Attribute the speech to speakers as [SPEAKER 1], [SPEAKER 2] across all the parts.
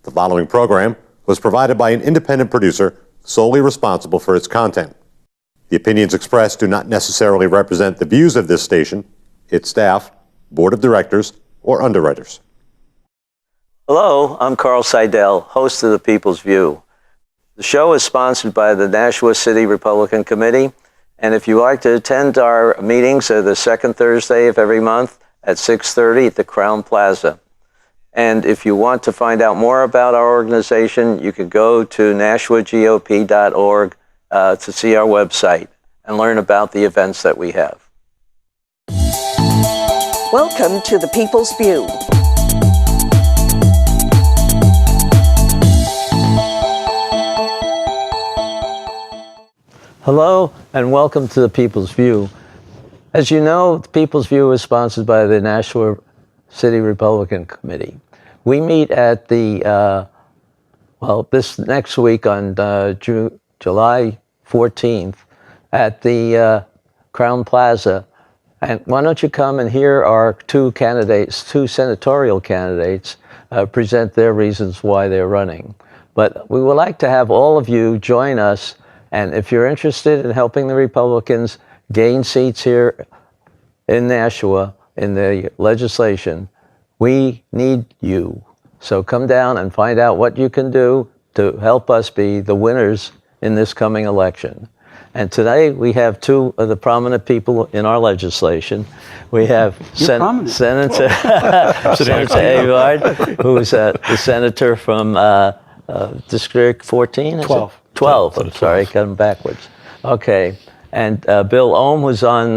[SPEAKER 1] The following program was provided by an independent producer solely responsible for its content. The opinions expressed do not necessarily represent the views of this station, its staff, board of directors, or underwriters.
[SPEAKER 2] Hello, I'm Carl Seidel, host of The People's View. The show is sponsored by the Nashua City Republican Committee, and if you like to attend our meetings, they're the second Thursday of every month at 6:30 at the Crown Plaza. And if you want to find out more about our organization, you can go to nashuagop.org to see our website and learn about the events that we have.
[SPEAKER 3] Welcome to The People's View.
[SPEAKER 2] Hello, and welcome to The People's View. As you know, The People's View is sponsored by the Nashua City Republican Committee. We meet at the, this next week on July 14th at the Crown Plaza. And why don't you come and hear our two senatorial candidates present their reasons why they're running. But we would like to have all of you join us. And if you're interested in helping the Republicans gain seats here in Nashua in the legislation, we need you. So come down and find out what you can do to help us be the winners in this coming election. And today we have two of the prominent people in our legislation. We have Senator Avard, who is the senator from District 14?
[SPEAKER 4] 12.
[SPEAKER 2] 12, I'm sorry, got them backwards. Okay, and Bill Ohm was on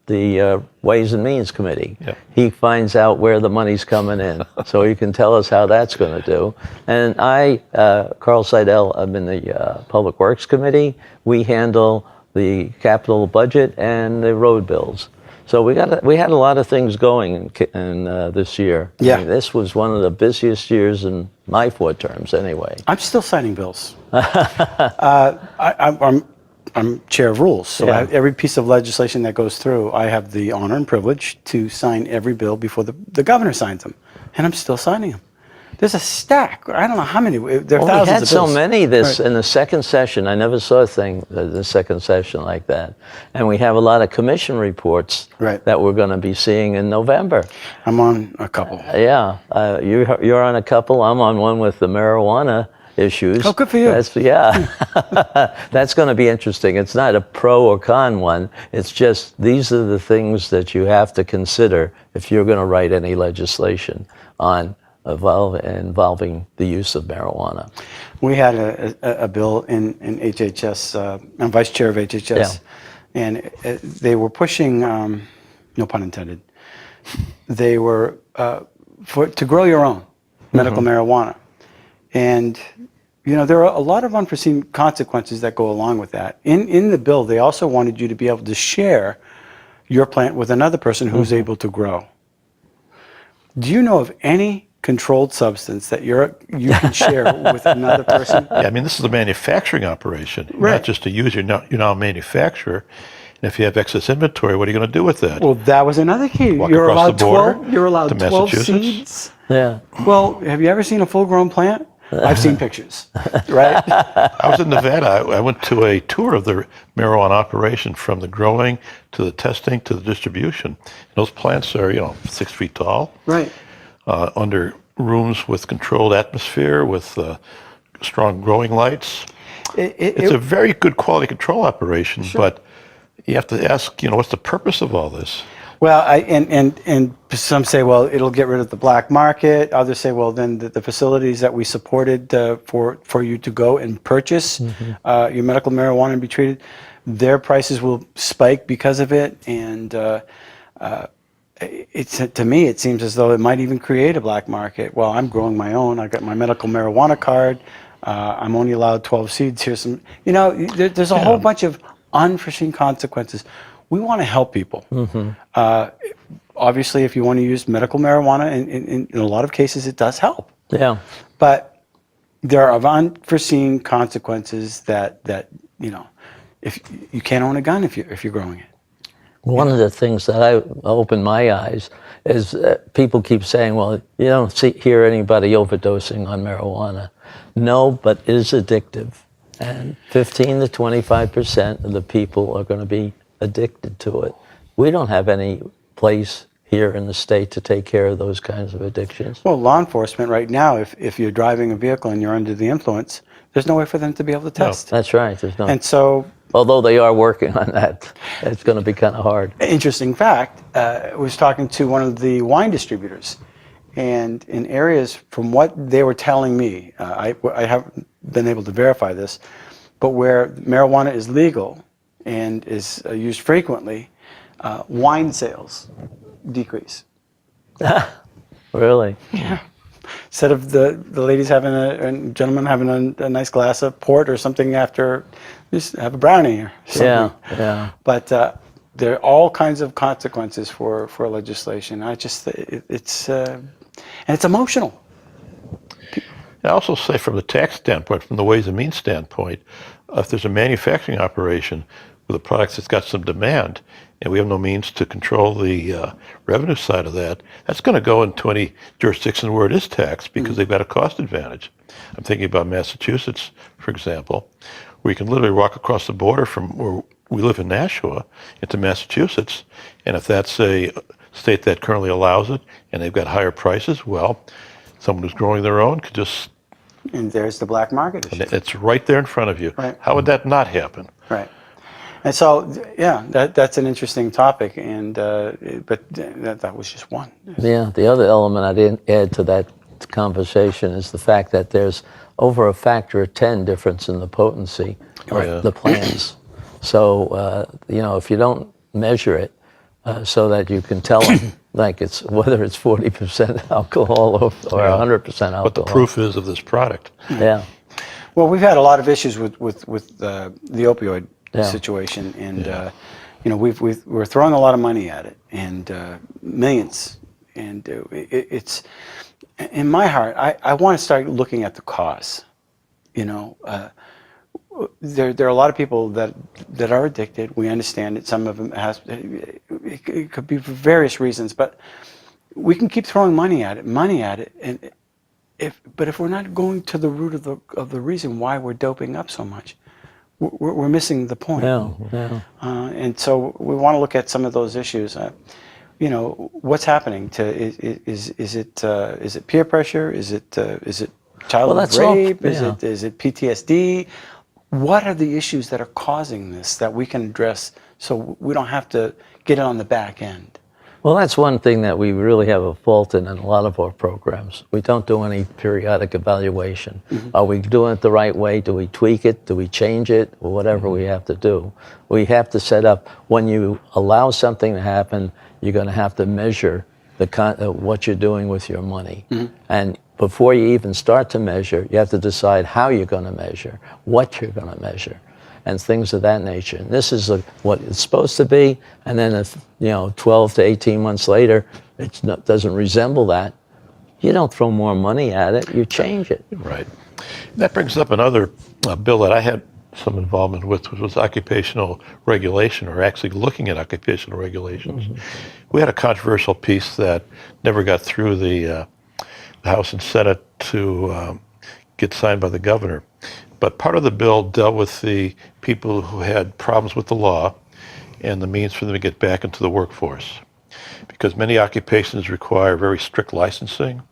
[SPEAKER 2] the Ways and Means Committee. Yep. He finds out where the money's coming in, so he can tell us how that's going to do. And I, Carl Seidel, I'm in the Public Works Committee. We handle the capital budget and the road bills. So we had a lot of things going in this year.
[SPEAKER 4] Yeah.
[SPEAKER 2] I mean, this was one of the busiest years in my 4 terms, anyway.
[SPEAKER 4] I'm still signing bills. I'm chair of rules, so
[SPEAKER 2] Yeah.
[SPEAKER 4] every piece of legislation that goes through, I have the honor and privilege to sign every bill before the governor signs them, and I'm still signing them. There's a stack. I don't know how many. There are thousands of bills. We
[SPEAKER 2] had so many in the second session. I never saw a thing the second session like that. And we have a lot of commission reports that we're going to be seeing in November.
[SPEAKER 4] I'm on a couple.
[SPEAKER 2] You're on a couple. I'm on one with the marijuana issues.
[SPEAKER 4] Oh, good for you.
[SPEAKER 2] That's going to be interesting. It's not a pro or con one. It's just these are the things that you have to consider if you're going to write any legislation on involving the use of marijuana.
[SPEAKER 4] We had a bill in HHS. I'm vice chair of HHS, and they were pushing, no pun intended, they were to grow your own medical marijuana. And there are a lot of unforeseen consequences that go along with that. In the bill, they also wanted you to be able to share your plant with another person who's able to grow. Do you know of any controlled substance that you can share with another person?
[SPEAKER 5] Yeah, I mean, this is a manufacturing operation, not just to use. You're now a manufacturer. And if you have excess inventory, what are you going to do with that?
[SPEAKER 4] Well, that was another key. You're allowed 12 seeds.
[SPEAKER 2] Yeah.
[SPEAKER 4] Well, have you ever seen a full-grown plant? I've seen pictures, right?
[SPEAKER 5] I was in Nevada. I went to a tour of the marijuana operation from the growing to the testing to the distribution. And those plants are, 6 feet tall.
[SPEAKER 4] Right.
[SPEAKER 5] Under rooms with controlled atmosphere, with strong growing lights. It's a very good quality control operation, but you have to ask, what's the purpose of all this?
[SPEAKER 4] Well, and some say, well, it'll get rid of the black market. Others say, well, then the facilities that we supported for you to go and purchase your medical marijuana and be treated, their prices will spike because of it. And to me, it seems as though it might even create a black market. Well, I'm growing my own. I got my medical marijuana card. I'm only allowed 12 seeds. Here's some, there's a whole bunch of unforeseen consequences. We want to help people. Obviously, if you want to use medical marijuana, in a lot of cases, it does help.
[SPEAKER 2] Yeah.
[SPEAKER 4] But there are unforeseen consequences that if you can't own a gun if you're growing it.
[SPEAKER 2] One of the things that opened my eyes is people keep saying, well, you don't hear anybody overdosing on marijuana. No, but it is addictive. And 15 to 25% of the people are going to be addicted to it. We don't have any place here in the state to take care of those kinds of addictions.
[SPEAKER 4] Well, law enforcement right now, if you're driving a vehicle and you're under the influence, there's no way for them to be able to test.
[SPEAKER 2] That's right. There's no.
[SPEAKER 4] And so,
[SPEAKER 2] although they are working on that, it's going to be kind of hard.
[SPEAKER 4] interesting fact, I was talking to one of the wine distributors, and in areas, from what they were telling me, I haven't been able to verify this, but where marijuana is legal and is used frequently, wine sales decrease.
[SPEAKER 2] Really?
[SPEAKER 4] Yeah. Instead of the ladies having and gentlemen having a nice glass of port or something after, just have a brownie or something.
[SPEAKER 2] Yeah, yeah.
[SPEAKER 4] But there are all kinds of consequences for legislation. I just it's and it's emotional.
[SPEAKER 5] I also say from the tax standpoint, from the Ways and Means standpoint, if there's a manufacturing operation with a product that's got some demand, and we have no means to control the revenue side of that, that's going to go into any jurisdiction where it is taxed because they've got a cost advantage. I'm thinking about Massachusetts, for example, where you can literally walk across the border from where we live in Nashua into Massachusetts, and if that's a state that currently allows it and they've got higher prices, well, someone who's growing their own could just...
[SPEAKER 4] And there's the black market issue.
[SPEAKER 5] It's right there in front of you.
[SPEAKER 4] Right.
[SPEAKER 5] How would that not happen?
[SPEAKER 4] Right. And so, yeah, that's an interesting topic, and but that was just one.
[SPEAKER 2] Yeah, the other element I didn't add to that conversation is the fact that there's over a factor of 10 difference in the potency of the plants. So, if you don't measure it so that you can tell them, like whether it's 40% alcohol or 100% alcohol.
[SPEAKER 5] What the proof is of this product.
[SPEAKER 2] Yeah.
[SPEAKER 4] Well, we've had a lot of issues with the opioid situation, and we're throwing a lot of money at it, and millions, and it's in my heart. I want to start looking at the cause. There are a lot of people that are addicted. We understand it. Some of them it could be for various reasons, but we can keep throwing money at it, and if we're not going to the root of the reason why we're doping up so much, we're missing the point.
[SPEAKER 2] Yeah.
[SPEAKER 4] And so we want to look at some of those issues. What's happening is it peer pressure? Is it childhood rape? Is it PTSD? What are the issues that are causing this that we can address so we don't have to get it on the back end?
[SPEAKER 2] Well, that's one thing that we really have a fault in a lot of our programs. We don't do any periodic evaluation. Are we doing it the right way? Do we tweak it? Do we change it? Or whatever we have to do. We have to set up, when you allow something to happen, you're going to have to measure what you're doing with your money. And before you even start to measure, you have to decide how you're going to measure, what you're going to measure, and things of that nature. And this is what it's supposed to be, and then if 12 to 18 months later it doesn't resemble that, you don't throw more money at it, you change it.
[SPEAKER 5] Right. That brings up another bill that I had some involvement with, which was occupational regulation, or actually looking at occupational regulations. We had a controversial piece that never got through the House and Senate to get signed by the governor. But part of the bill dealt with the people who had problems with the law and the means for them to get back into the workforce. Because many occupations require very strict licensing,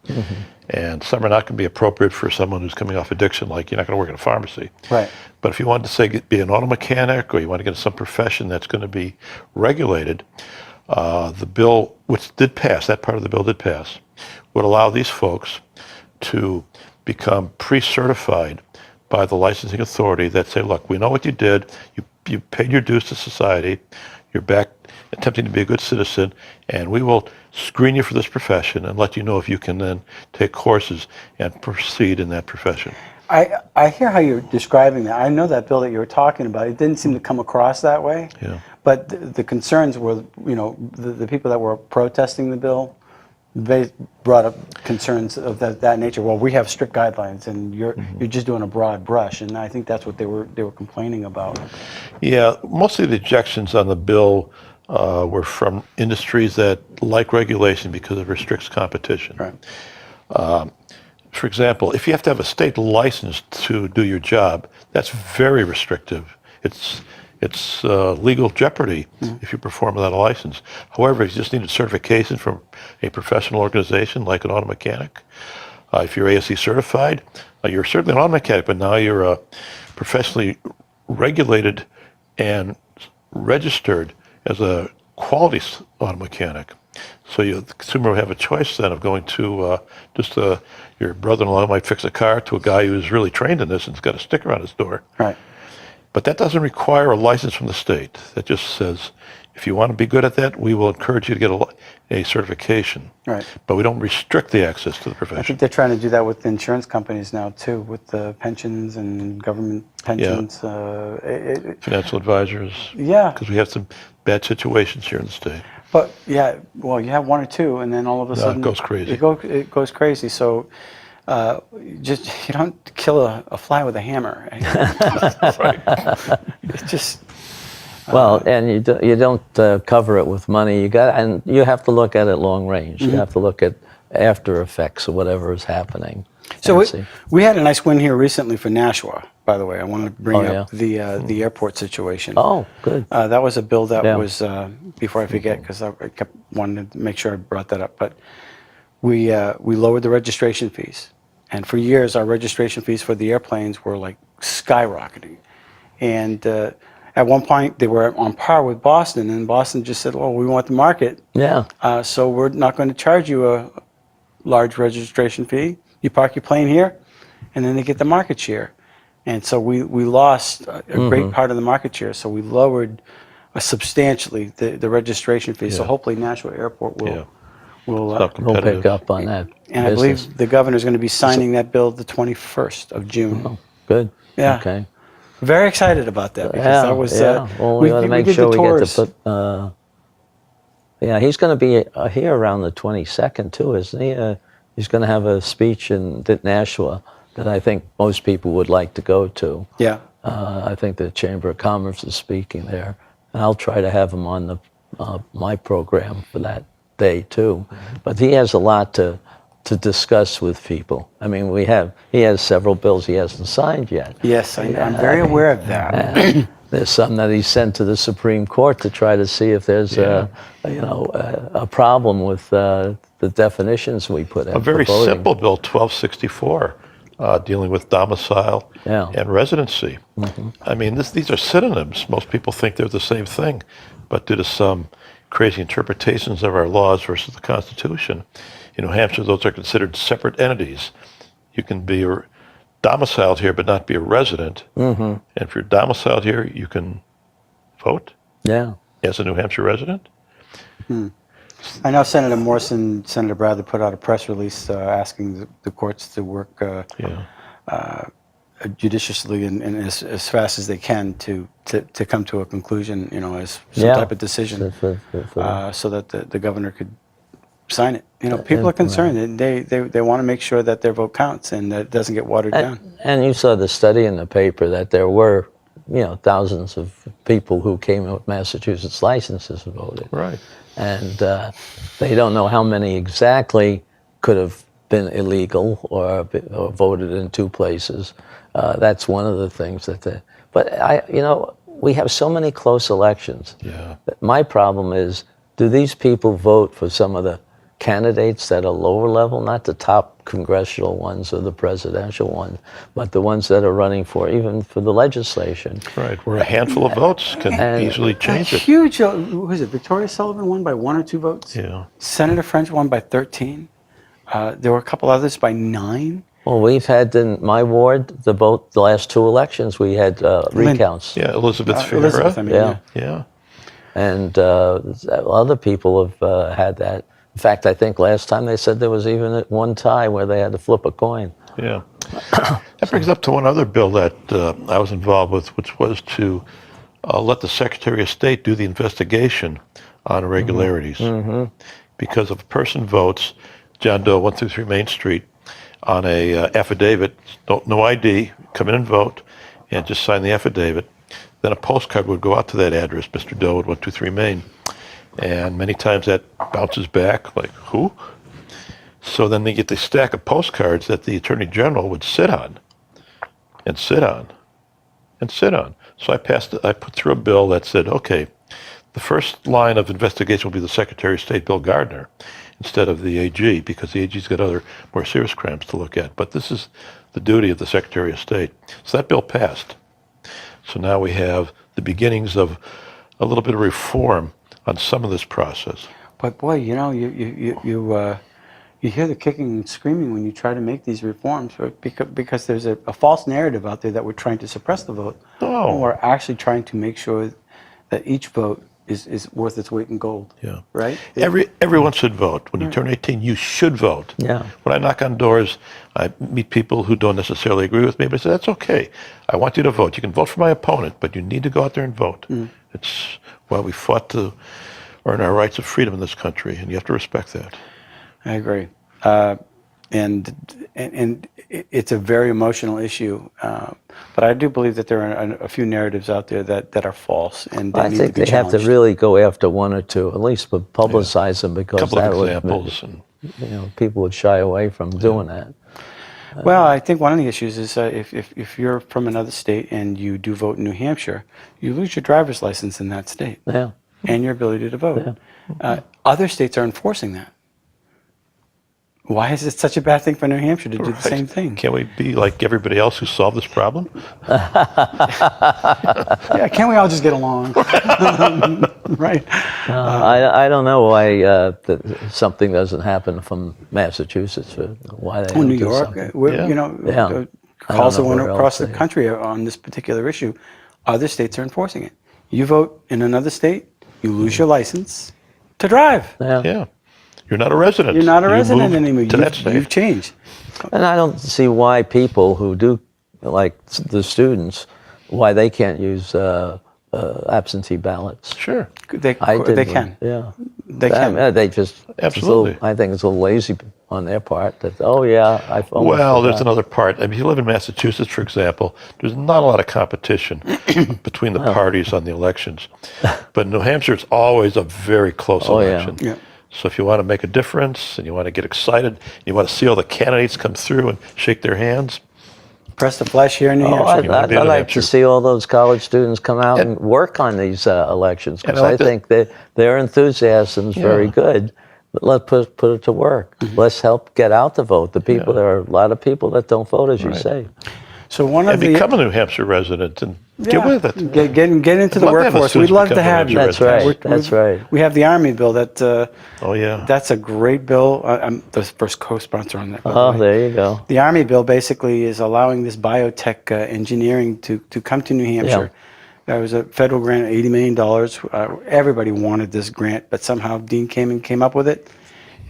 [SPEAKER 5] and some are not going to be appropriate for someone who's coming off addiction, like you're not going to work in a pharmacy.
[SPEAKER 4] Right.
[SPEAKER 5] But if you wanted to, say, be an auto mechanic, or you want to get into some profession that's going to be regulated, the bill, which did pass, that part of the bill did pass, would allow these folks to become pre-certified by the licensing authority that say, look, we know what you did, you paid your dues to society, you're back attempting to be a good citizen, and we will screen you for this profession and let you know if you can then take courses and proceed in that profession.
[SPEAKER 4] I hear how you're describing that. I know that bill that you were talking about. It didn't seem to come across that way.
[SPEAKER 5] Yeah.
[SPEAKER 4] But the concerns were, the people that were protesting the bill, they brought up concerns of that nature. Well, we have strict guidelines, and you're just doing a broad brush, and I think that's what they were complaining about.
[SPEAKER 5] Yeah, most of the objections on the bill were from industries that like regulation because it restricts competition.
[SPEAKER 4] Right.
[SPEAKER 5] For example, if you have to have a state license to do your job, that's very restrictive. It's legal jeopardy if you perform without a license. However, if you just need a certification from a professional organization like an auto mechanic, if you're ASE certified, you're certainly an auto mechanic, but now you're professionally regulated and registered as a quality auto mechanic. So the consumer will have a choice then of going to your brother-in-law might fix a car to a guy who's really trained in this and's got a sticker on his door.
[SPEAKER 4] Right.
[SPEAKER 5] But that doesn't require a license from the state. That just says, if you want to be good at that, we will encourage you to get a certification.
[SPEAKER 4] Right.
[SPEAKER 5] But we don't restrict the access to the
[SPEAKER 4] I
[SPEAKER 5] profession.
[SPEAKER 4] think they're trying to do that with insurance companies now too, with the pensions and government pensions.
[SPEAKER 5] Financial advisors.
[SPEAKER 4] Yeah.
[SPEAKER 5] Because we have some bad situations here in the state.
[SPEAKER 4] But yeah, well, you have one or two, and then all of a sudden
[SPEAKER 5] it goes crazy.
[SPEAKER 4] It goes crazy. So you don't kill a fly with a hammer.
[SPEAKER 5] Right.
[SPEAKER 4] It's just.
[SPEAKER 2] Well, and you don't cover it with money. And you have to look at it long range. You have to look at after effects of whatever is happening.
[SPEAKER 4] So we had a nice win here recently for Nashua, by the way. I wanted to bring up the airport situation.
[SPEAKER 2] Oh, good.
[SPEAKER 4] That was a bill that was, before I forget, because I kept wanting to make sure I brought that up, but we lowered the registration fees. And for years, our registration fees for the airplanes were like skyrocketing. And at one point, they were on par with Boston, and Boston just said, well, we want the market.
[SPEAKER 2] Yeah.
[SPEAKER 4] So we're not going to charge you a large registration fee. You park your plane here, and then they get the market share. And so we lost a great part of the market share. So we lowered substantially the registration fee. So hopefully Nashua Airport will
[SPEAKER 2] We'll pick up on that.
[SPEAKER 4] and I believe the governor's going to be signing that bill the 21st of June.
[SPEAKER 2] Oh, good.
[SPEAKER 4] Yeah.
[SPEAKER 2] Okay.
[SPEAKER 4] Very excited about that because that was
[SPEAKER 2] Well, we ought to make
[SPEAKER 4] did
[SPEAKER 2] sure
[SPEAKER 4] the
[SPEAKER 2] we get
[SPEAKER 4] tours.
[SPEAKER 2] to put. He's going to be here around the 22nd too, isn't he? He's going to have a speech in Nashua that I think most people would like to go to.
[SPEAKER 4] Yeah.
[SPEAKER 2] I think the Chamber of Commerce is speaking there, and I'll try to have him on my program for that day too. But he has a lot to discuss with people. I mean, he has several bills he hasn't signed yet.
[SPEAKER 4] Yes, I'm very aware of that.
[SPEAKER 2] There's some that he sent to the Supreme Court to try to see if there's a problem with the definitions we put in.
[SPEAKER 5] A very
[SPEAKER 2] for voting.
[SPEAKER 5] simple bill, 1264, dealing with domicile and residency. I mean, these are synonyms. Most people think they're the same thing, but due to some crazy interpretations of our laws versus the Constitution, in New Hampshire, those are considered separate entities. You can be domiciled here but not be a resident. And if you're domiciled here, you can vote as a New Hampshire resident.
[SPEAKER 4] I know Senator Morrison, Senator Bradley put out a press release asking the courts to work judiciously and as fast as they can to come to a conclusion, as some type of decision, so that the governor could sign it. People are concerned, and they want to make sure that their vote counts and that it doesn't get watered down.
[SPEAKER 2] And you saw the study in the paper that there were, thousands of people who came with Massachusetts licenses and voted.
[SPEAKER 5] Right.
[SPEAKER 2] And they don't know how many exactly could have been illegal or voted in two places. That's one of the things but we have so many close elections.
[SPEAKER 5] Yeah.
[SPEAKER 2] My problem is, do these people vote for some of the candidates that are lower level, not the top congressional ones or the presidential ones, but the ones that are running even for the legislation?
[SPEAKER 5] Right, where a handful of votes can easily change it.
[SPEAKER 4] Huge, who is it? Victoria Sullivan won by 1 or 2 votes.
[SPEAKER 5] Yeah.
[SPEAKER 4] Senator French won by 13. There were a couple others by 9.
[SPEAKER 2] Well, we've had in my ward, the last 2 elections, we had recounts.
[SPEAKER 5] Yeah, Elizabeth Farah.
[SPEAKER 4] Elizabeth,
[SPEAKER 5] Yeah.
[SPEAKER 2] And other people have had that. In fact, I think last time they said there was even one tie where they had to flip a coin.
[SPEAKER 5] Yeah. That brings up to one other bill that I was involved with, which was to let the Secretary of State do the investigation on irregularities. Because if a person votes John Doe 123 Main Street on a affidavit, no ID, come in and vote, and just sign the affidavit, then a postcard would go out to that address, Mr. Doe at 123 Main. And many times that bounces back, like, who? So then they get the stack of postcards that the Attorney General would sit on, and sit on, and sit on. So I put through a bill that said, okay, the first line of investigation will be the Secretary of State, Bill Gardner, instead of the AG, because the AG's got other more serious crimes to look at. But this is the duty of the Secretary of State. So that bill passed. So now we have the beginnings of a little bit of reform on some of this process.
[SPEAKER 4] But boy, you know, you hear the kicking and screaming when you try to make these reforms, right? Because there's a false narrative out there that we're trying to suppress the vote.
[SPEAKER 5] Oh.
[SPEAKER 4] And we're actually trying to make sure that each vote is worth its weight in gold.
[SPEAKER 5] Yeah.
[SPEAKER 4] Right?
[SPEAKER 5] Everyone should vote. When you turn 18, you should vote.
[SPEAKER 2] Yeah.
[SPEAKER 5] When I knock on doors, I meet people who don't necessarily agree with me, but I say, that's okay. I want you to vote. You can vote for my opponent, but you need to go out there and vote. It's why we fought to earn our rights of freedom in this country, and you have to respect that.
[SPEAKER 4] I agree. And it's a very emotional issue. But I do believe that there are a few narratives out there that are false, and
[SPEAKER 2] I
[SPEAKER 4] need
[SPEAKER 2] think
[SPEAKER 4] to be
[SPEAKER 2] they have to
[SPEAKER 4] challenged.
[SPEAKER 2] really go after one or two, at least, but publicize them,
[SPEAKER 5] A
[SPEAKER 2] because
[SPEAKER 5] couple
[SPEAKER 2] that
[SPEAKER 5] of
[SPEAKER 2] would,
[SPEAKER 5] examples. And
[SPEAKER 2] people would shy away from doing that.
[SPEAKER 4] Well, I think one of the issues is if you're from another state and you do vote in New Hampshire, you lose your driver's license in that state
[SPEAKER 2] Yeah.
[SPEAKER 4] and your ability to vote. Other states are enforcing that. Why is it such a bad thing for New Hampshire to do the same thing?
[SPEAKER 5] Can't we be like everybody else who solved this problem?
[SPEAKER 4] Yeah, can't we all just get along? Right?
[SPEAKER 2] I don't know why something doesn't happen from Massachusetts. Why they
[SPEAKER 4] Well,
[SPEAKER 2] don't
[SPEAKER 4] New
[SPEAKER 2] do
[SPEAKER 4] York,
[SPEAKER 2] something.
[SPEAKER 5] Yeah.
[SPEAKER 2] Yeah.
[SPEAKER 4] calls
[SPEAKER 2] know
[SPEAKER 4] that went
[SPEAKER 2] where
[SPEAKER 4] across
[SPEAKER 2] else
[SPEAKER 4] the
[SPEAKER 2] they-
[SPEAKER 4] country on this particular issue. Other states are enforcing it. You vote in another state, you lose your license to drive.
[SPEAKER 5] Yeah. You're not a resident.
[SPEAKER 4] You're not a
[SPEAKER 5] You
[SPEAKER 4] resident
[SPEAKER 5] moved
[SPEAKER 4] anymore.
[SPEAKER 5] to that state.
[SPEAKER 4] You've changed.
[SPEAKER 2] And I don't see why people who do, like the students, why they can't use absentee ballots.
[SPEAKER 5] Sure.
[SPEAKER 4] They
[SPEAKER 2] They
[SPEAKER 4] can.
[SPEAKER 2] Yeah.
[SPEAKER 4] They can.
[SPEAKER 2] They just,
[SPEAKER 5] Absolutely.
[SPEAKER 2] I think it's a little lazy on their part. That, oh yeah, I've almost
[SPEAKER 5] Well, there's
[SPEAKER 2] forgot.
[SPEAKER 5] another part. I mean, if you live in Massachusetts, for example, there's not a lot of competition between the parties on the elections. But in New Hampshire, it's always a very close
[SPEAKER 2] Oh, yeah.
[SPEAKER 5] election.
[SPEAKER 4] Yeah.
[SPEAKER 5] So if you want to make a difference and you want to get excited, you want to see all the candidates come through and shake their hands,
[SPEAKER 4] Press the flesh here in New
[SPEAKER 2] Oh,
[SPEAKER 4] Hampshire.
[SPEAKER 5] You wanna
[SPEAKER 2] I'd
[SPEAKER 5] be in New
[SPEAKER 2] like
[SPEAKER 5] Hampshire.
[SPEAKER 2] to see all those college students come out and,
[SPEAKER 5] And-
[SPEAKER 2] work on these elections, because
[SPEAKER 5] And I like
[SPEAKER 2] I think that their enthusiasm is very
[SPEAKER 5] Yeah.
[SPEAKER 2] good. But let's put it to work. Let's help get out the vote. The people, there are a lot of people that don't vote, as you
[SPEAKER 5] Right.
[SPEAKER 2] say.
[SPEAKER 4] So one
[SPEAKER 5] and
[SPEAKER 4] of the
[SPEAKER 5] become a New Hampshire resident and get
[SPEAKER 4] Yeah.
[SPEAKER 5] with it.
[SPEAKER 4] Get into the
[SPEAKER 5] I'd love to have a
[SPEAKER 4] workforce. We'd
[SPEAKER 5] student
[SPEAKER 4] love to
[SPEAKER 5] become a
[SPEAKER 4] have you.
[SPEAKER 5] New
[SPEAKER 2] That's right.
[SPEAKER 4] We're-
[SPEAKER 2] That's right.
[SPEAKER 4] We have the Army bill that.
[SPEAKER 5] Oh, yeah.
[SPEAKER 4] That's a great bill. I'm the first co-sponsor on that. By the
[SPEAKER 2] Oh,
[SPEAKER 4] way.
[SPEAKER 2] there you go.
[SPEAKER 4] The Army bill basically is allowing this biotech engineering to come to New Hampshire. There was a federal grant, $80 million. Everybody wanted this grant, but somehow Dean came up with it,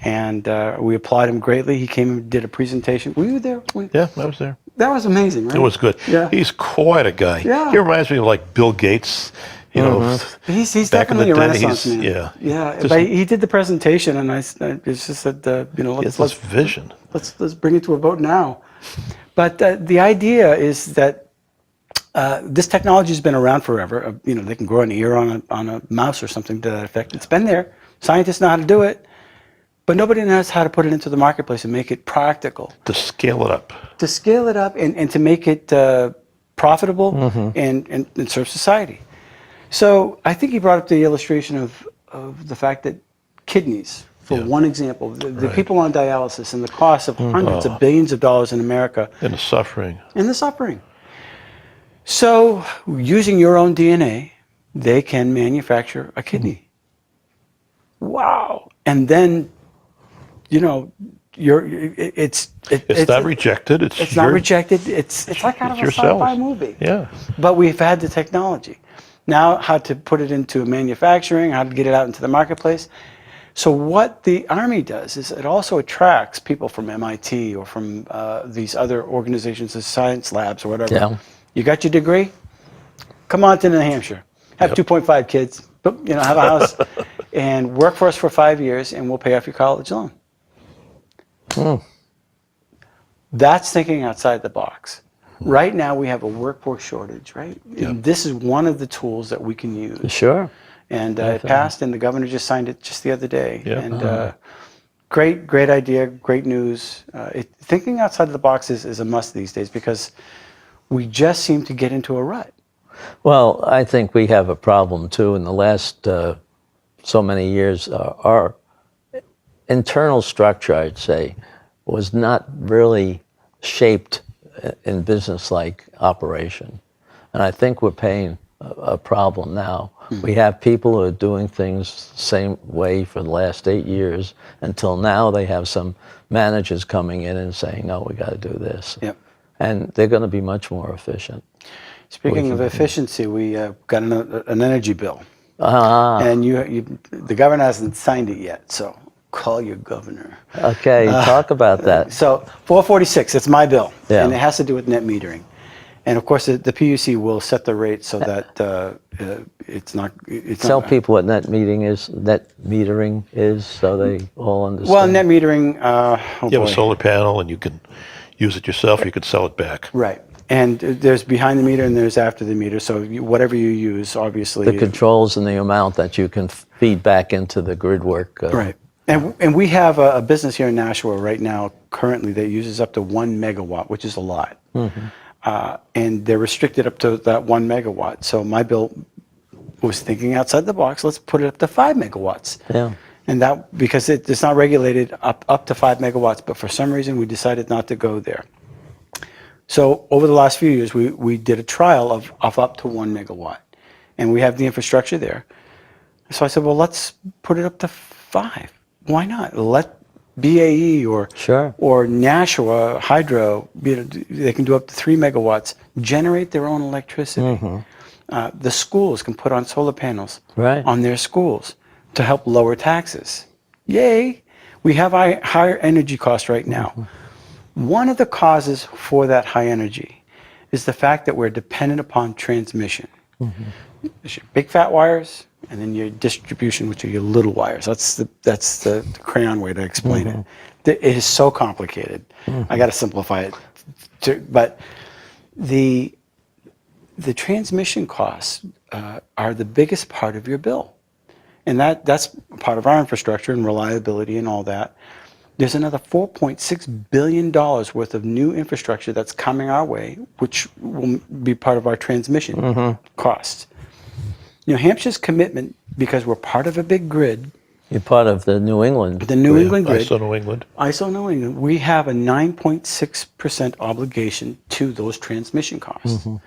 [SPEAKER 4] and we applaud him greatly. He came and did a presentation. Were you there?
[SPEAKER 5] Yeah, I was there.
[SPEAKER 4] That was amazing, right?
[SPEAKER 5] It was good.
[SPEAKER 4] Yeah.
[SPEAKER 5] He's quite a guy.
[SPEAKER 4] Yeah.
[SPEAKER 5] He reminds me of like Bill Gates, you know.
[SPEAKER 4] He's
[SPEAKER 5] back in the
[SPEAKER 4] definitely a
[SPEAKER 5] day,
[SPEAKER 4] Renaissance man.
[SPEAKER 5] yeah. Just-
[SPEAKER 4] But he did the presentation, and it's just said,
[SPEAKER 5] He has this vision.
[SPEAKER 4] let's bring it to a vote now. But the idea is that this technology has been around forever. They can grow an ear on a mouse or something to that effect. It's been there. Scientists know how to do it, but nobody knows how to put it into the marketplace and make it practical.
[SPEAKER 5] To scale it up.
[SPEAKER 4] To scale it up and to make it profitable and serve society. So I think he brought up the illustration of the fact that kidneys, for one example, the people on dialysis and the cost of hundreds of billions of dollars in America
[SPEAKER 5] And the suffering.
[SPEAKER 4] and the suffering. So using your own DNA, they can manufacture a kidney. Wow. And then, it's
[SPEAKER 5] Not rejected.
[SPEAKER 4] It's not rejected. It's like out of a
[SPEAKER 5] your
[SPEAKER 4] sci-fi
[SPEAKER 5] cells.
[SPEAKER 4] movie.
[SPEAKER 5] Yeah.
[SPEAKER 4] But we've had the technology. Now, how to put it into manufacturing, how to get it out into the marketplace. So what the Army does is it also attracts people from MIT or from these other organizations, the science labs or whatever.
[SPEAKER 2] Yeah.
[SPEAKER 4] You got your degree? Come on to New Hampshire. Have 2.5 kids. Have a house. And work for us for 5 years, and we'll pay off your college loan. That's thinking outside the box. Right now, we have a workforce shortage, right? And this is one of the tools that we can use.
[SPEAKER 2] Sure.
[SPEAKER 4] And it passed, and the governor just signed it just the other day.
[SPEAKER 5] Yeah.
[SPEAKER 4] And great idea, great news. Thinking outside of the box is a must these days because we just seem to get into a rut.
[SPEAKER 2] Well, I think we have a problem too. In the last so many years, our internal structure, I'd say, was not really shaped in business-like operation. And I think we're paying a problem now. We have people who are doing things the same way for the last 8 years. Until now, they have some managers coming in and saying, no, we got to do this.
[SPEAKER 4] Yep.
[SPEAKER 2] And they're going to be much more efficient.
[SPEAKER 4] Speaking of efficiency, we got an energy bill. And the governor hasn't signed it yet, so call your governor.
[SPEAKER 2] Okay, talk about that.
[SPEAKER 4] So 446, it's my bill,
[SPEAKER 2] Yeah.
[SPEAKER 4] and it has to do with net metering. And of course, the PUC will set the rate so that it's not.
[SPEAKER 2] Tell people what net metering is, so they all understand.
[SPEAKER 4] Well, net metering.
[SPEAKER 5] You have a solar panel, and you can use it yourself. Or you can sell it back.
[SPEAKER 4] Right. And there's behind the meter and there's after the meter. So whatever you use, obviously.
[SPEAKER 2] The controls and the amount that you can feed back into the grid work.
[SPEAKER 4] Right. And we have a business here in Nashua right now, currently, that uses up to 1 megawatt, which is a lot. Mm-hmm. And they're restricted up to that 1 megawatt. So my bill was thinking outside the box, let's put it up to 5 megawatts.
[SPEAKER 2] Yeah.
[SPEAKER 4] And that, because it's not regulated up to 5 megawatts, but for some reason we decided not to go there. So over the last few years, we did a trial of up to 1 megawatt, and we have the infrastructure there. So I said, well, let's put it up to 5. Why not? Let BAE or Nashua Hydro, they can do up to 3 megawatts, generate their own electricity. Mm-hmm. The schools can put on solar panels on their schools to help lower taxes. Yay! We have higher energy costs right now. Mm-hmm. One of the causes for that high energy is the fact that we're dependent upon transmission. Mm-hmm. There's your big fat wires, and then your distribution, which are your little wires. That's the crayon way to explain it. It is so complicated. I got to simplify it. But the transmission costs are the biggest part of your bill, and that's part of our infrastructure and reliability and all that. There's another $4.6 billion worth of new infrastructure that's coming our way, which will be part of our transmission costs. New Hampshire's commitment, because we're part of a big grid.
[SPEAKER 2] You're part of the New England.
[SPEAKER 4] The New England grid.
[SPEAKER 5] ISO New England.
[SPEAKER 4] ISO New England. We have a 9.6% obligation to those transmission costs. Mm-hmm.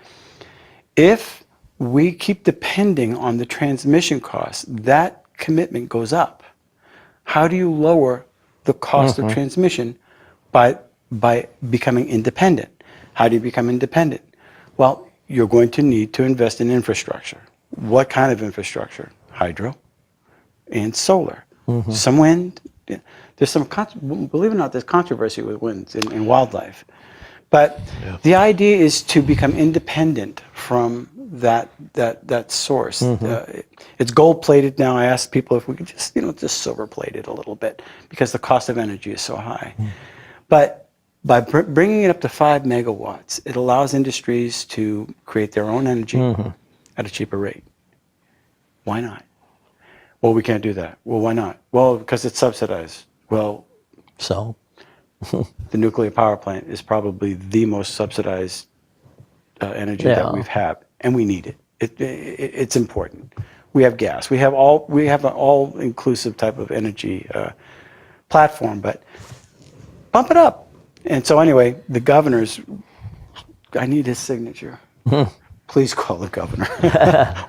[SPEAKER 4] If we keep depending on the transmission costs, that commitment goes up. How do you lower the cost of transmission? By becoming independent. How do you become independent? Well, you're going to need to invest in infrastructure. What kind of infrastructure? Hydro and solar. Mm-hmm. Some wind. There's some, believe it or not, there's controversy with winds in wildlife. But the idea is to become independent from that source. Mm-hmm. It's gold plated now. I asked people if we could just silver plate it a little bit because the cost of energy is so high. Mm-hmm. But by bringing it up to 5 megawatts, it allows industries to create their own energy at a cheaper rate. Why not? Well, we can't do that. Well, why not? Well, because it's subsidized. Well,
[SPEAKER 2] so
[SPEAKER 4] the nuclear power plant is probably the most subsidized energy that we've had, and we need it. It's important. We have gas. We have an all-inclusive type of energy platform, but bump it up. And so anyway, the governor's. I need his signature. Please call the governor.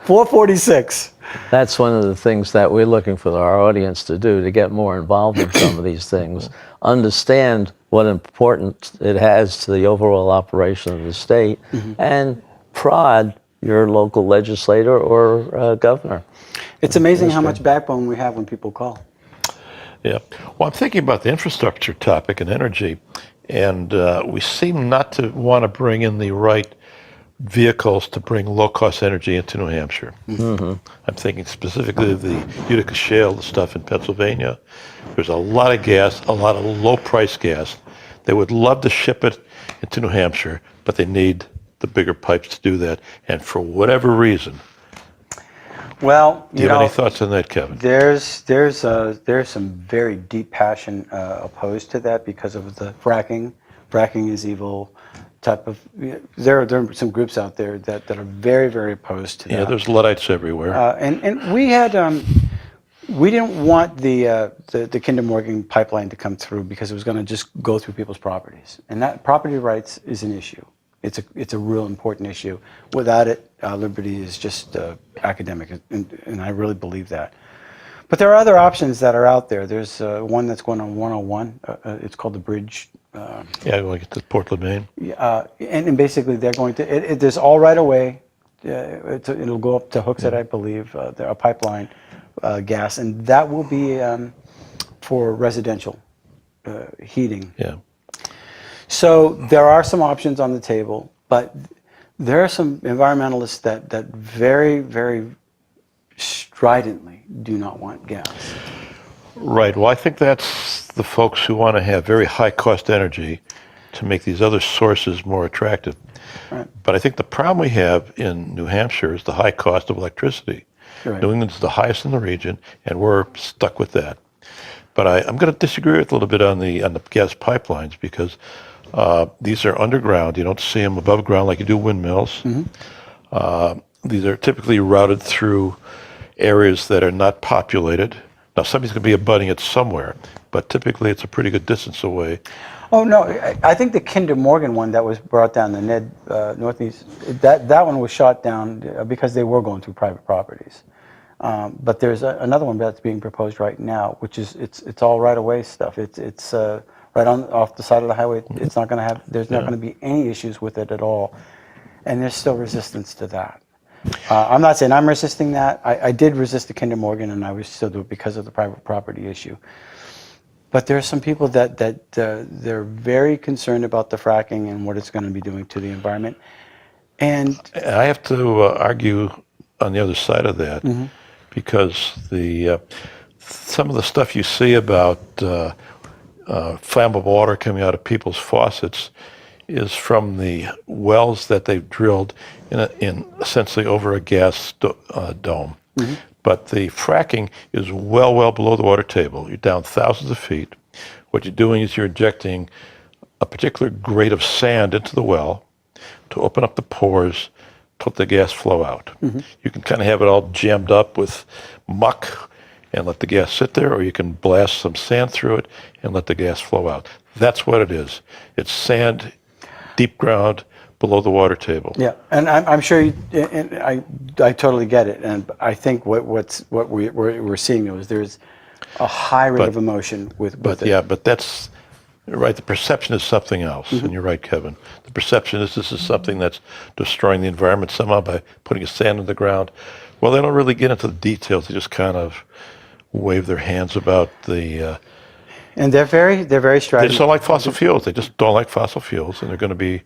[SPEAKER 4] 446.
[SPEAKER 2] That's one of the things that we're looking for our audience to do, to get more involved in some of these things, understand what importance it has to the overall operation of the state, and prod your local legislator or governor.
[SPEAKER 4] It's amazing how much backbone we have when people call.
[SPEAKER 5] Yeah. Well, I'm thinking about the infrastructure topic and energy, and we seem not to want to bring in the right vehicles to bring low-cost energy into New Hampshire. Mm-hmm. I'm thinking specifically of the Utica Shale, the stuff in Pennsylvania. There's a lot of gas, a lot of low-price gas. They would love to ship it into New Hampshire, but they need the bigger pipes to do that. And for whatever reason,
[SPEAKER 4] Well,
[SPEAKER 5] Do you have any thoughts on that, Kevin?
[SPEAKER 4] there's some very deep passion opposed to that because of the fracking. Fracking is evil. Type of there are some groups out there that are very, very opposed to that.
[SPEAKER 5] Yeah, there's Luddites everywhere.
[SPEAKER 4] And we had we didn't want the Kinder Morgan pipeline to come through because it was going to just go through people's properties, and that property rights is an issue. It's a real important issue. Without it, liberty is just academic, and I really believe that. But there are other options that are out there. There's one that's going on 101. It's called the bridge.
[SPEAKER 5] Yeah, going to Portland, Maine.
[SPEAKER 4] And basically they're going to. There's all right away. It'll go up to Hooksett, I believe. There a pipeline, gas, and that will be for residential heating.
[SPEAKER 5] Yeah.
[SPEAKER 4] So there are some options on the table, but there are some environmentalists that very, very stridently do not want gas.
[SPEAKER 5] Right. Well, I think that's the folks who want to have very high cost energy to make these other sources more attractive.
[SPEAKER 4] Right.
[SPEAKER 5] But I think the problem we have in New Hampshire is the high cost of electricity.
[SPEAKER 4] Right.
[SPEAKER 5] New England's the highest in the region, and we're stuck with that. But I'm going to disagree with a little bit on the gas pipelines because these are underground. You don't see them above ground like you do windmills.
[SPEAKER 4] Mm-hmm.
[SPEAKER 5] These are typically routed through areas that are not populated. Now, somebody's going to be abutting it somewhere, but typically it's a pretty good distance away.
[SPEAKER 4] Oh no, I think the Kinder Morgan one that was brought down, the Ned Northeast, that one was shot down because they were going through private properties. But there's another one that's being proposed right now, which is it's all right away stuff. It's right on off the side of the highway. It's not going to have. There's not going to be any issues with it at all, and there's still resistance to that. I'm not saying I'm resisting that. I did resist the Kinder Morgan, and I would still do it because of the private property issue. But there are some people that they're very concerned about the fracking and what it's going to be doing to the environment. And
[SPEAKER 5] I have to argue on the other side of that because some of the stuff you see about flammable water coming out of people's faucets is from the wells that they've drilled in essentially over a gas dome. Mm-hmm. But the fracking is well below the water table. You're down thousands of feet. What you're doing is you're injecting a particular grade of sand into the well to open up the pores to let the gas flow out. Mm-hmm. You can kind of have it all jammed up with muck and let the gas sit there, or you can blast some sand through it and let the gas flow out. That's what it is. It's sand, deep ground, below the water table. Yeah,
[SPEAKER 4] and I'm sure and I totally get it, and I think what we're seeing though is there's a high rate of emotion with it.
[SPEAKER 5] Yeah, but that's right. The perception is something else, and you're right, Kevin. The perception is this is something that's destroying the environment somehow by putting a sand in the ground. Well, they don't really get into the details. They just kind of wave their hands about the.
[SPEAKER 4] And they're very strident.
[SPEAKER 5] They just don't like fossil fuels. They just don't like fossil fuels, and they're going to be.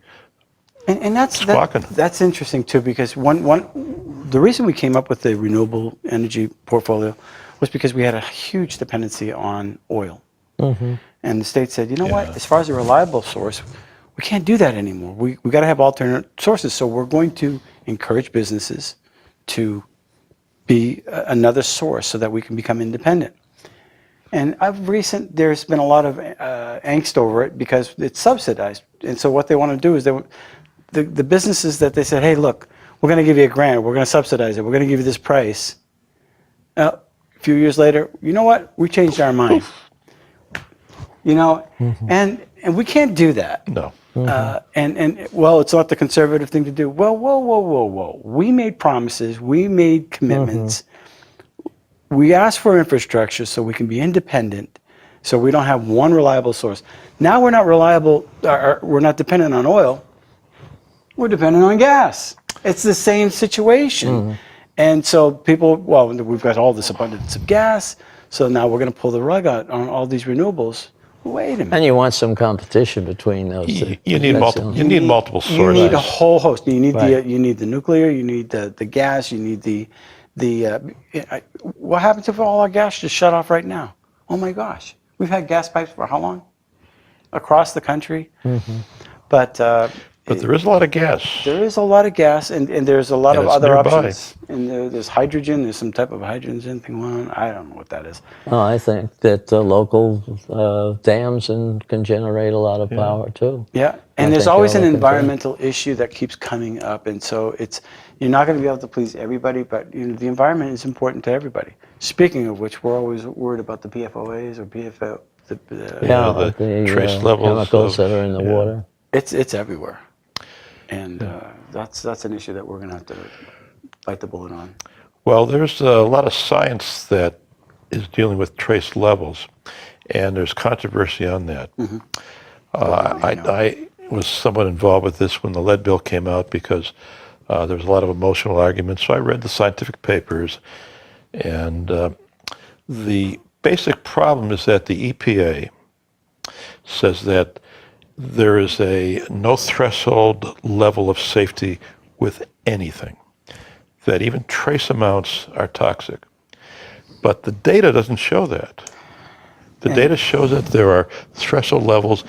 [SPEAKER 4] And that's interesting too, because the reason we came up with the renewable energy portfolio was because we had a huge dependency on oil. Mm-hmm. And the state said, you know what, as far as a reliable source, we can't do that anymore. We got to have alternate sources. So we're going to encourage businesses to be another source so that we can become independent. And there's been a lot of angst over it because it's subsidized. And so what they want to do is the businesses that they said, hey, look, we're going to give you a grant, we're going to subsidize it, we're going to give you this price. A few years later, you know what? We changed our mind. You know, and we can't do that.
[SPEAKER 5] No.
[SPEAKER 4] And well, it's not the conservative thing to do. Well, whoa. We made promises. We made commitments. We asked for infrastructure so we can be independent, so we don't have one reliable source. Now we're not reliable, we're not dependent on oil. We're dependent on gas. It's the same situation. And so people, well, we've got all this abundance of gas, so now we're going to pull the rug out on all these renewables. Wait a minute.
[SPEAKER 2] And you want some competition between those.
[SPEAKER 5] You need multiple. You need multiple sources.
[SPEAKER 4] You need a whole host. You need the nuclear. You need the gas. You need the what happens if all our gas just shut off right now? Oh my gosh, we've had gas pipes for how long? Across the country. But there
[SPEAKER 5] is a lot of gas.
[SPEAKER 4] There is a lot of gas, and there's a lot of other
[SPEAKER 5] nearby.
[SPEAKER 4] options. and there's hydrogen. There's some type of hydrogen thing going on. I don't know what that is.
[SPEAKER 2] Oh, I think that local dams can generate a lot of power too.
[SPEAKER 4] Yeah,
[SPEAKER 2] I
[SPEAKER 4] and there's
[SPEAKER 2] think
[SPEAKER 4] always
[SPEAKER 2] they'll
[SPEAKER 4] an
[SPEAKER 2] look into it.
[SPEAKER 4] environmental issue that keeps coming up, and so you're not going to be able to please everybody, but the environment is important to everybody. Speaking of which, we're always worried about the PFOAs or PFO.
[SPEAKER 2] Yeah,
[SPEAKER 5] the trace levels
[SPEAKER 2] chemicals
[SPEAKER 5] of-
[SPEAKER 2] that are in the
[SPEAKER 5] yeah.
[SPEAKER 2] water.
[SPEAKER 4] It's everywhere, and that's an issue that we're going to have to bite the bullet on.
[SPEAKER 5] Well, there's a lot of science that is dealing with trace levels, and there's controversy on that. I was somewhat involved with this when the lead bill came out because there was a lot of emotional arguments. So I read the scientific papers, and the basic problem is that the EPA says that there is a no threshold level of safety with anything, that even trace amounts are toxic. But the data doesn't show that. The data shows that there are threshold levels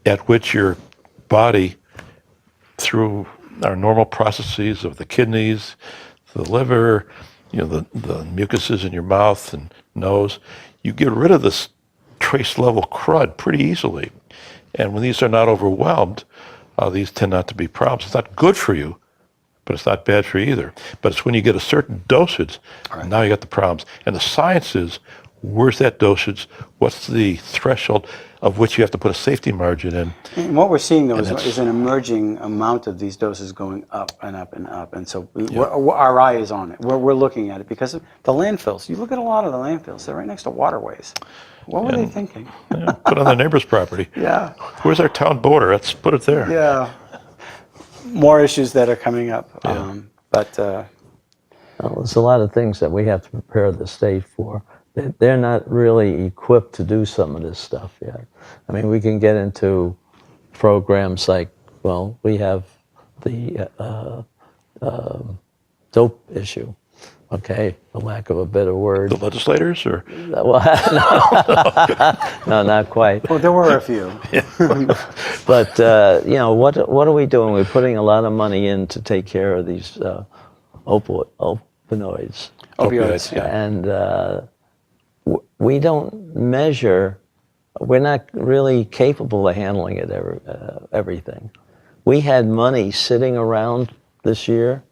[SPEAKER 5] at which your body, through our normal processes of the kidneys, the liver, the mucuses in your mouth and nose, you get rid of this trace level crud pretty easily. And when these are not overwhelmed, these tend not to be problems. It's not good for you, but it's not bad for you either. But it's when you get a certain dosage, now you got the problems. And the science is, where's that dosage? What's the threshold of which you have to put a safety margin in?
[SPEAKER 4] And what we're seeing, though, is an emerging amount of these doses going up and up and up. And so our eye is on it. We're looking at it because of the landfills. You look at a lot of the landfills, they're right next to waterways. What were they thinking?
[SPEAKER 5] Yeah, put it on the neighbor's property.
[SPEAKER 4] Yeah.
[SPEAKER 5] Where's our town border? Let's put it there.
[SPEAKER 4] Yeah. More issues that are coming up.
[SPEAKER 5] Yeah.
[SPEAKER 2] Well, there's a lot of things that we have to prepare the state for. They're not really equipped to do some of this stuff yet. I mean, we can get into programs like, well, we have the dope issue, okay, for lack of a better word.
[SPEAKER 5] The legislators, or?
[SPEAKER 2] Well, no, not quite.
[SPEAKER 4] Well, there were a few.
[SPEAKER 2] But, what are we doing? We're putting a lot of money in to take care of these opioids.
[SPEAKER 4] Opioids, yeah.
[SPEAKER 2] And we don't measure, we're not really capable of handling it, everything. We had money sitting around this year,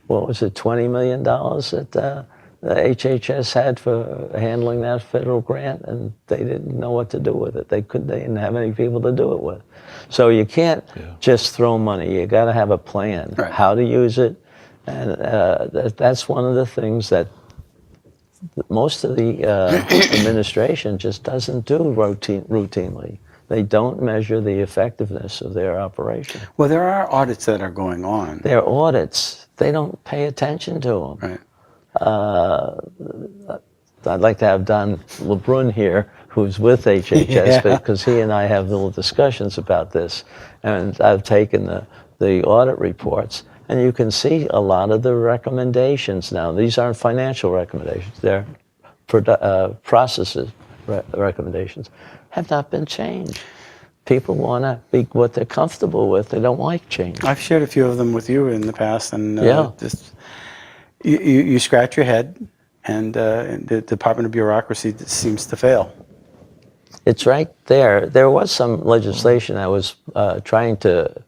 [SPEAKER 2] what was it, $20 million that the HHS had for handling that federal grant, and they didn't know what to do with it. They didn't have any people to do it with. So you can't just throw money. You got to have a plan, how to use it. And that's one of the things that most of the administration just doesn't do routinely. They don't measure the effectiveness of their operation.
[SPEAKER 4] Well, there are audits that are going on.
[SPEAKER 2] Their audits, they don't pay attention to them.
[SPEAKER 4] Right.
[SPEAKER 2] I'd like to have Don LeBrun here, who's with HHS, because he and I have little discussions about this. And I've taken the audit reports, and you can see a lot of the recommendations now. These aren't financial recommendations. They're processes recommendations have not been changed. People want to be what they're comfortable with. They don't like change.
[SPEAKER 4] I've shared a few of them with you in the past, and just you scratch your head, and the Department of Bureaucracy seems to fail.
[SPEAKER 2] It's right there. There was some legislation that was trying to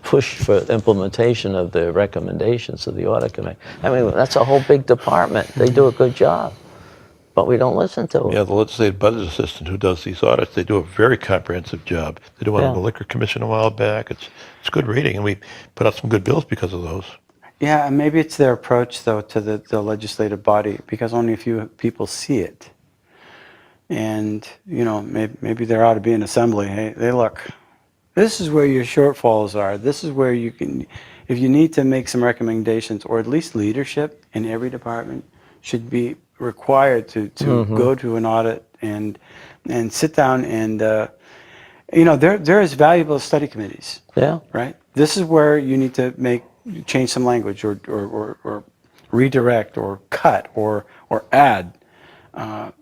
[SPEAKER 2] push for implementation of the recommendations of the audit committee. I mean, that's a whole big department. They do a good job, but we don't listen to them.
[SPEAKER 5] Yeah, the legislative budget assistant who does these audits, they do a very comprehensive job. They did one on the Liquor Commission a while back. It's good reading, and we put out some good bills because of those.
[SPEAKER 4] Yeah, and maybe it's their approach, though, to the legislative body, because only a few people see it. And, maybe there ought to be an assembly. Hey, look, this is where your shortfalls are. This is where you can, if you need to make some recommendations, or at least leadership in every department should be required to go to an audit and sit down and, there is valuable study committees.
[SPEAKER 2] Yeah.
[SPEAKER 4] Right? This is where you need to change some language or redirect or cut or add. And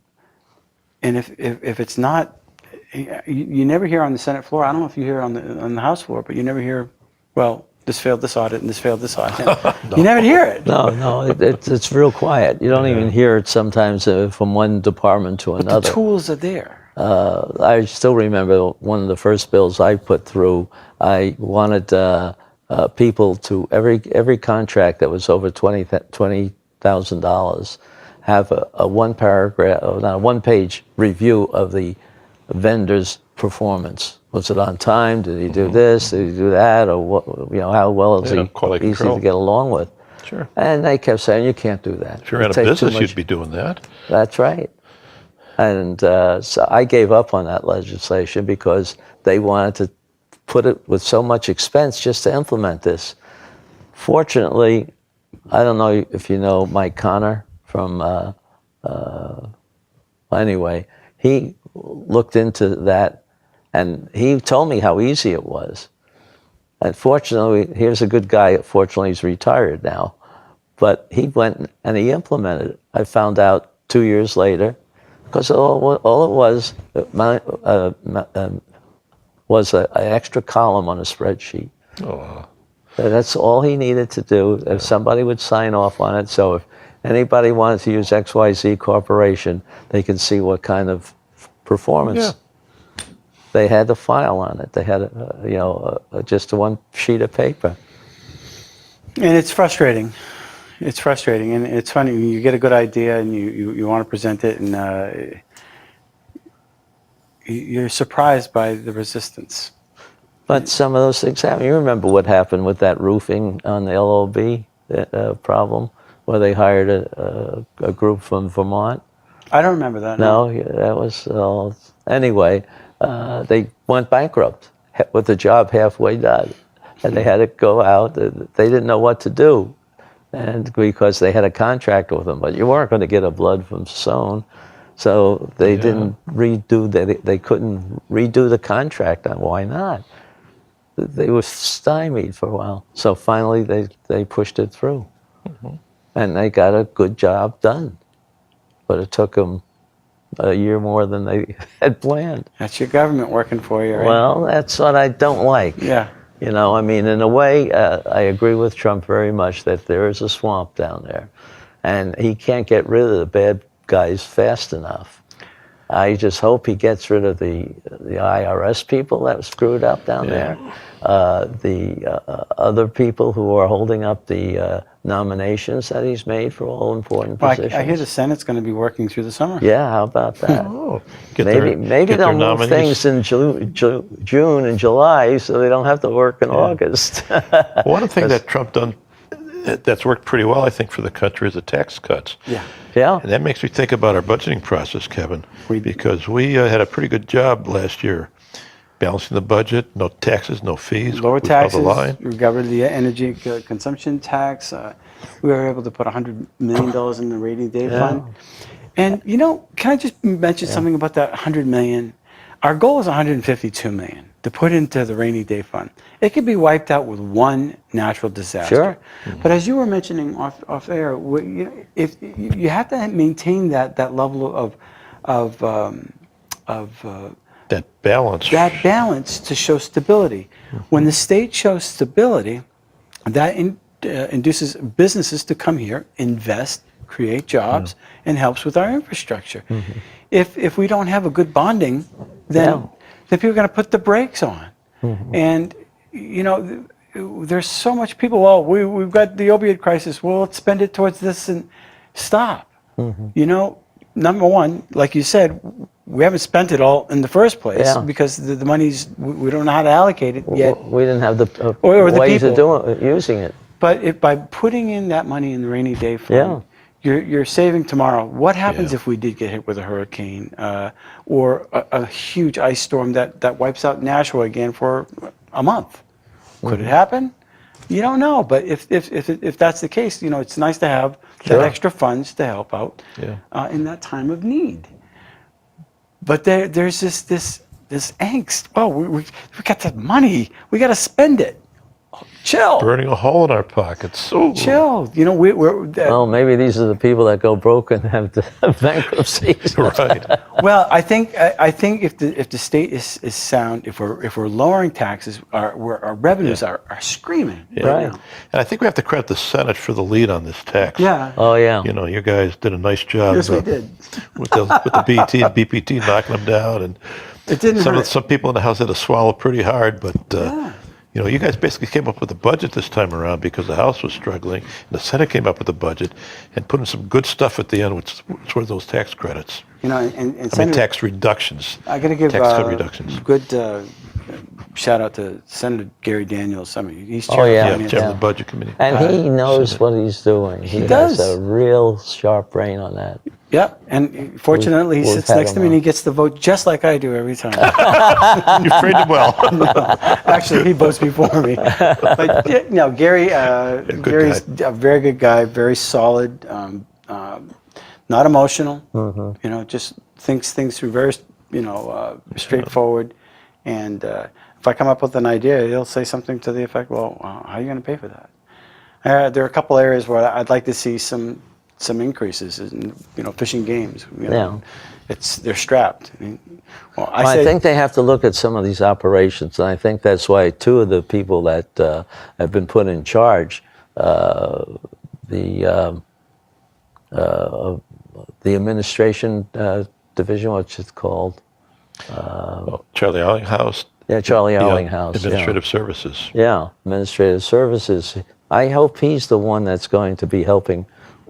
[SPEAKER 4] if it's not, you never hear on the Senate floor, I don't know if you hear on the House floor, but you never hear, well, this failed this audit, and this failed this audit. You never hear it.
[SPEAKER 2] No, it's real quiet. You don't even hear it sometimes from one department to
[SPEAKER 4] But
[SPEAKER 2] another.
[SPEAKER 4] the tools are there.
[SPEAKER 2] I still remember one of the first bills I put through. I wanted people to every contract that was over $20,000 have a one-page review of the vendor's performance. Was it on time? Did he do this? Did he do that? Or what? How well is he
[SPEAKER 5] quality
[SPEAKER 2] easy
[SPEAKER 5] control.
[SPEAKER 2] to get along with?
[SPEAKER 5] Sure.
[SPEAKER 2] And they kept saying, "You can't do that.
[SPEAKER 5] If you're in a business, you'd be doing that.
[SPEAKER 2] That's right." And so I gave up on that legislation because they wanted to put it with so much expense just to implement this. Fortunately, I don't know if you know Mike Connor from, anyway, he looked into that and he told me how easy it was. And fortunately, here's a good guy. Fortunately, he's retired now. But he went and he implemented it. I found out 2 years later, because all it was an extra column on a spreadsheet.
[SPEAKER 5] Oh,
[SPEAKER 2] That's all he needed to do. If somebody would sign off on it, so if anybody wanted to use XYZ Corporation, they can see what kind of performance.
[SPEAKER 5] Yeah.
[SPEAKER 2] They had the file on it. They had, just one sheet of paper.
[SPEAKER 4] And it's frustrating. It's frustrating, and it's funny. You get a good idea, and you want to present it, and you're surprised by the resistance.
[SPEAKER 2] But some of those things happen. You remember what happened with that roofing on the LOB problem, where they hired a group from Vermont?
[SPEAKER 4] I don't remember that.
[SPEAKER 2] No, that was all. Anyway, they went bankrupt with the job halfway done, and they had to go out. They didn't know what to do, and because they had a contract with them, but you weren't going to get a blood from Soane, so they didn't redo. They couldn't redo the contract. Why not? They were stymied for a while. So finally, they pushed it through, and they got a good job done. But it took them a year more than they had planned.
[SPEAKER 4] That's your government working for you, right?
[SPEAKER 2] Well, that's what I don't like.
[SPEAKER 4] Yeah.
[SPEAKER 2] In a way, I agree with Trump very much that there is a swamp down there, and he can't get rid of the bad guys fast enough. I just hope he gets rid of the IRS people that screwed up down there, the other people who are holding up the nominations that he's made for all important positions.
[SPEAKER 4] I hear the Senate's going to be working through the summer.
[SPEAKER 2] Yeah, how about that?
[SPEAKER 5] Oh,
[SPEAKER 2] Maybe they'll move things in June and July so they don't have to work in August.
[SPEAKER 5] One thing that Trump done that's worked pretty well, I think, for the country is the tax cuts.
[SPEAKER 4] Yeah.
[SPEAKER 2] Yeah.
[SPEAKER 5] And that makes me think about our budgeting process, Kevin, because we had a pretty good job last year balancing the budget, no taxes, no fees.
[SPEAKER 4] Lower
[SPEAKER 5] We held
[SPEAKER 4] taxes,
[SPEAKER 5] the line.
[SPEAKER 4] we got rid of the energy consumption tax. We were able to put $100 million in the rainy day fund. And, can I just mention something about that $100 million? Our goal is $152 million to put into the rainy day fund. It could be wiped out with one natural disaster.
[SPEAKER 2] Sure.
[SPEAKER 4] But as you were mentioning off air, if you have to maintain that level of
[SPEAKER 5] That balance.
[SPEAKER 4] that balance to show stability. When the state shows stability, that induces businesses to come here, invest, create jobs, and helps with our infrastructure. If we don't have a good bonding, then people are going to put the brakes on. And, there's so much people, well, we've got the opioid crisis, well, let's spend it towards this and stop. Number one, like you said, we haven't spent it all in the first place because the money's, we don't know how to allocate it yet.
[SPEAKER 2] We didn't have the
[SPEAKER 4] Or the
[SPEAKER 2] ways
[SPEAKER 4] people.
[SPEAKER 2] of using it.
[SPEAKER 4] But by putting in that money in the rainy day fund, you're saving tomorrow. What happens if we did get hit with a hurricane or a huge ice storm that wipes out Nashua again for a month? Could it happen? You don't know. But if that's the case, it's nice to have that extra funds to help out in that time of need. But there's this angst. Well, we got the money. We got to spend it. Chill.
[SPEAKER 5] Burning a hole in our pockets. Ooh.
[SPEAKER 4] Chill. We're
[SPEAKER 2] Well, maybe these are the people that go broke and have bankruptcies.
[SPEAKER 5] Right.
[SPEAKER 4] Well, I think if the state is sound, if we're lowering taxes, our revenues are screaming
[SPEAKER 2] Right.
[SPEAKER 4] now.
[SPEAKER 5] And I think we have to credit the Senate for the lead on this tax.
[SPEAKER 4] Yeah.
[SPEAKER 2] Oh, yeah.
[SPEAKER 5] You know, you guys did a nice job.
[SPEAKER 4] Yes, we did.
[SPEAKER 5] With the BT and BPT knocking them down, and
[SPEAKER 4] It didn't hurt.
[SPEAKER 5] some people in the House had to swallow pretty hard. But you know, you guys basically came up with a budget this time around because the House was struggling, and the Senate came up with a budget and put in some good stuff at the end, which were those tax credits.
[SPEAKER 4] You know, and
[SPEAKER 5] I mean,
[SPEAKER 4] Senator,
[SPEAKER 5] tax reductions.
[SPEAKER 4] I got to give
[SPEAKER 5] tax cut reductions.
[SPEAKER 4] good shout out to Senator Gary Daniels. I mean, he's
[SPEAKER 2] Oh,
[SPEAKER 4] chair
[SPEAKER 2] yeah.
[SPEAKER 4] of
[SPEAKER 5] Yeah,
[SPEAKER 4] finance.
[SPEAKER 5] chairman of the Budget Committee.
[SPEAKER 2] And he knows what he's doing. He
[SPEAKER 4] does.
[SPEAKER 2] has a real sharp brain on that.
[SPEAKER 4] Yeah, and fortunately, he
[SPEAKER 2] We've
[SPEAKER 4] sits
[SPEAKER 2] had
[SPEAKER 4] next to
[SPEAKER 2] him
[SPEAKER 4] me and
[SPEAKER 2] on.
[SPEAKER 4] he gets to vote just like I do every time.
[SPEAKER 5] You framed it well.
[SPEAKER 4] Actually, he votes before me. But yeah, no, Gary.
[SPEAKER 5] good
[SPEAKER 4] Gary's a very good guy, very solid, not emotional. You know, just thinks things through, very straightforward. And if I come up with an idea, he'll say something to the effect, "Well, how are you going to pay for that?" There are a couple areas where I'd like to see some increases in, fishing games. They're strapped.
[SPEAKER 2] I think they have to look at some of these operations, and I think that's why two of the people that have been put in charge, the administration division, what's it called?
[SPEAKER 5] Charlie Allinghouse.
[SPEAKER 2] Yeah, Charlie
[SPEAKER 5] Yeah,
[SPEAKER 2] Allinghouse.
[SPEAKER 5] Administrative Services.
[SPEAKER 2] Yeah, administrative services. I hope he's the one that's going to be helping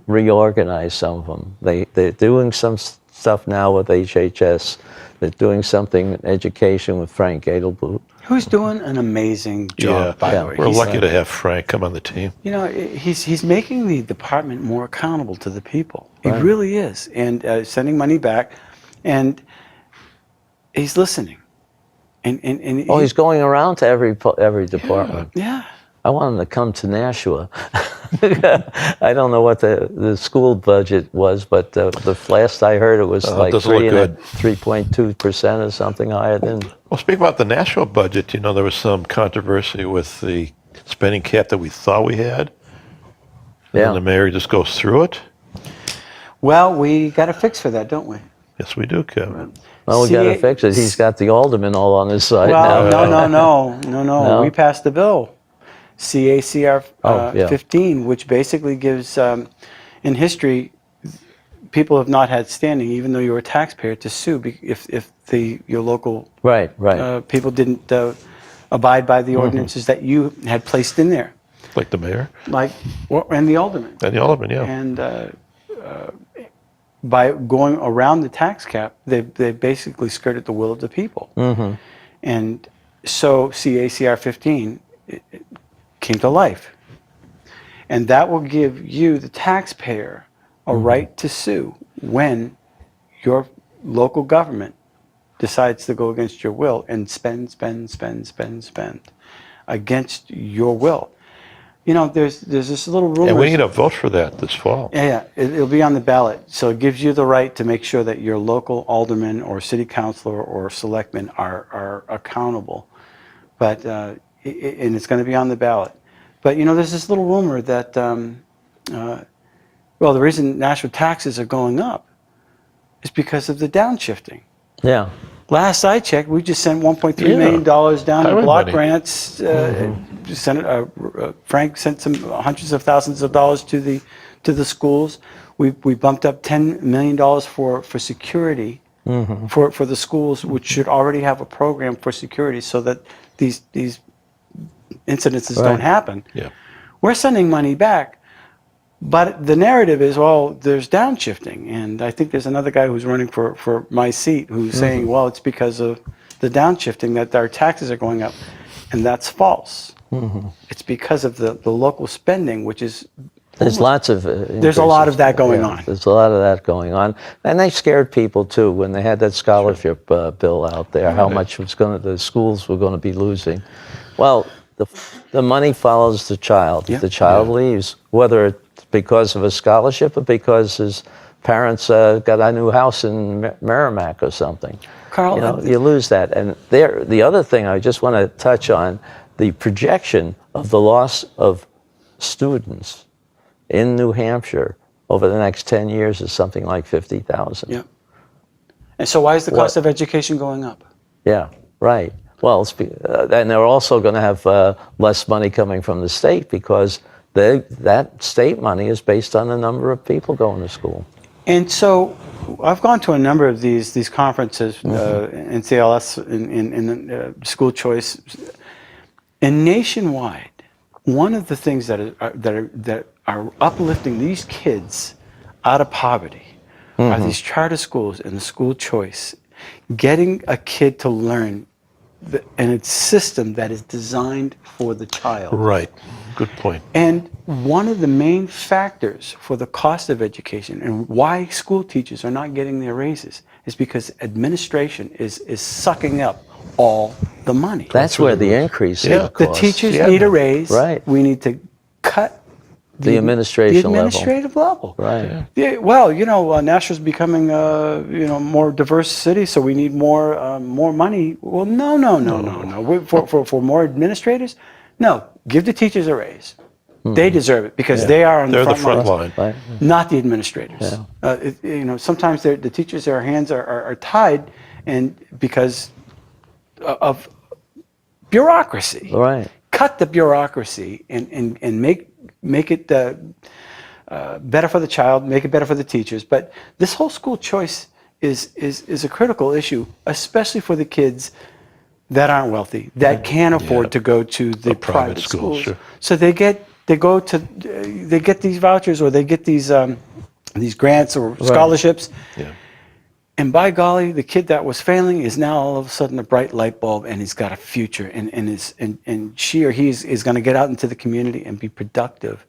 [SPEAKER 2] reorganize some of them. They're doing some stuff now with HHS. They're doing something in education with Frank Gadelboot.
[SPEAKER 4] Who's doing an amazing job, by the way.
[SPEAKER 5] We're
[SPEAKER 4] He's-
[SPEAKER 5] lucky to have Frank come on the team.
[SPEAKER 4] You know, he's making the department more accountable to the people. He really is, and sending money back, and he's listening. And
[SPEAKER 2] He's going around to every department.
[SPEAKER 4] yeah.
[SPEAKER 2] I want him to come to Nashua. I don't know what the school budget was, but the last I heard, it was like
[SPEAKER 5] doesn't look good.
[SPEAKER 2] 3.2% or something higher than.
[SPEAKER 5] Well, speaking about the national budget, you know, there was some controversy with the spending cap that we thought we had. And
[SPEAKER 2] Yeah.
[SPEAKER 5] then the mayor just goes through it.
[SPEAKER 4] Well, we got a fix for that, don't we?
[SPEAKER 5] Yes, we do, Kevin.
[SPEAKER 2] Well, we got to fix it. He's got the alderman all on his side
[SPEAKER 4] Well,
[SPEAKER 2] now.
[SPEAKER 4] no. We passed the bill, CACR
[SPEAKER 2] yeah.
[SPEAKER 4] 15, which basically gives, in history, people have not had standing, even though you're a taxpayer, to sue if your local
[SPEAKER 2] Right.
[SPEAKER 4] people didn't abide by the ordinances that you had placed in there,
[SPEAKER 5] Like the mayor
[SPEAKER 4] and the alderman.
[SPEAKER 5] and the alderman, yeah.
[SPEAKER 4] And by going around the tax cap, they basically skirted the will of the people. And so CACR 15 it came to life. And that will give you, the taxpayer, a right to sue when your local government decides to go against your will and spend against your will. You know, there's this little rumor.
[SPEAKER 5] And we need a vote for that this fall.
[SPEAKER 4] Yeah, it'll be on the ballot. So it gives you the right to make sure that your local alderman or city councilor or selectman are accountable. But and it's going to be on the ballot. But you know, there's this little rumor that well, the reason national taxes are going up is because of the downshifting.
[SPEAKER 2] Yeah.
[SPEAKER 4] Last I checked, we just sent $1.3 million down to
[SPEAKER 5] Highway
[SPEAKER 4] block
[SPEAKER 5] money.
[SPEAKER 4] grants. Frank sent some hundreds of thousands of dollars to the schools. We bumped up $10 million for security for the schools, which should already have a program for security so that these incidences don't happen.
[SPEAKER 5] Yeah.
[SPEAKER 4] We're sending money back. But the narrative is, well, there's downshifting. And I think there's another guy who's running for my seat who's saying, well, it's because of the downshifting that our taxes are going up. And that's false. It's because of the local spending, which is...
[SPEAKER 2] There's lots of
[SPEAKER 4] There's a lot of that going on.
[SPEAKER 2] There's a lot of that going on. And they scared people, too, when they had that scholarship bill out there, how much the schools were going to be losing. Well, the money follows the child.
[SPEAKER 4] Yeah.
[SPEAKER 2] The child leaves, whether it's because of a scholarship or because his parents got a new house in Merrimack or something.
[SPEAKER 4] Carl,
[SPEAKER 2] You lose that. And the other thing I just want to touch on, the projection of the loss of students in New Hampshire over the next 10 years is something like 50,000.
[SPEAKER 4] Yeah. And so why is the
[SPEAKER 2] What-
[SPEAKER 4] cost of education going up?
[SPEAKER 2] Yeah, right. Well, and they're also going to have less money coming from the state because that state money is based on the number of people going to school.
[SPEAKER 4] And so I've gone to a number of these conferences, in CLS, in school choice, and nationwide. One of the things that are uplifting these kids out of poverty are these charter schools and the school choice, getting a kid to learn and it's a system that is designed for the child.
[SPEAKER 5] Right. Good point.
[SPEAKER 4] And one of the main factors for the cost of education and why school teachers are not getting their raises is because administration is sucking up all the money.
[SPEAKER 2] That's where the increase in the
[SPEAKER 4] The
[SPEAKER 2] cost.
[SPEAKER 4] teachers
[SPEAKER 5] Yeah.
[SPEAKER 4] need a raise.
[SPEAKER 2] Right.
[SPEAKER 4] We need to cut
[SPEAKER 2] The administration level.
[SPEAKER 4] administrative level.
[SPEAKER 2] Right.
[SPEAKER 4] Yeah, well, Nashville's becoming more diverse city, so we need more money. Well, no. For more administrators, no. Give the teachers a raise. They deserve it because they are on
[SPEAKER 5] They're
[SPEAKER 4] the
[SPEAKER 5] the
[SPEAKER 4] front
[SPEAKER 5] front
[SPEAKER 4] lines,
[SPEAKER 5] line.
[SPEAKER 2] Right.
[SPEAKER 4] not the administrators. Sometimes the teachers, their hands are tied, and because of bureaucracy.
[SPEAKER 2] Right.
[SPEAKER 4] Cut the bureaucracy and make it better for the child, make it better for the teachers. But this whole school choice is a critical issue, especially for the kids that aren't wealthy, that can't afford to go to the private schools.
[SPEAKER 5] Sure.
[SPEAKER 4] So they get these vouchers or they get these grants or scholarships.
[SPEAKER 5] Yeah.
[SPEAKER 4] And by golly, the kid that was failing is now all of a sudden a bright light bulb, and he's got a future, and she or he is going to get out into the community and be productive,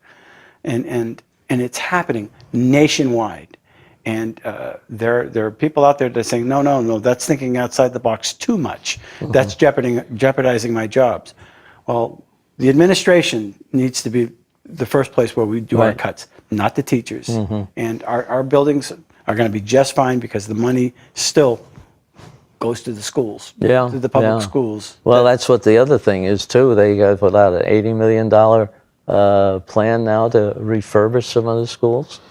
[SPEAKER 4] and it's happening nationwide. And there are people out there that are saying, no, that's thinking outside the box too much. That's jeopardizing my jobs. Well, the administration needs to be the first place where we do our
[SPEAKER 2] Right.
[SPEAKER 4] cuts, not the teachers. And our buildings are going to be just fine because the money still goes to the schools,
[SPEAKER 2] Yeah,
[SPEAKER 4] to the public
[SPEAKER 2] yeah.
[SPEAKER 4] schools.
[SPEAKER 2] Well, that's what the other thing is too. They got put out an $80 million plan now to refurbish some of the schools.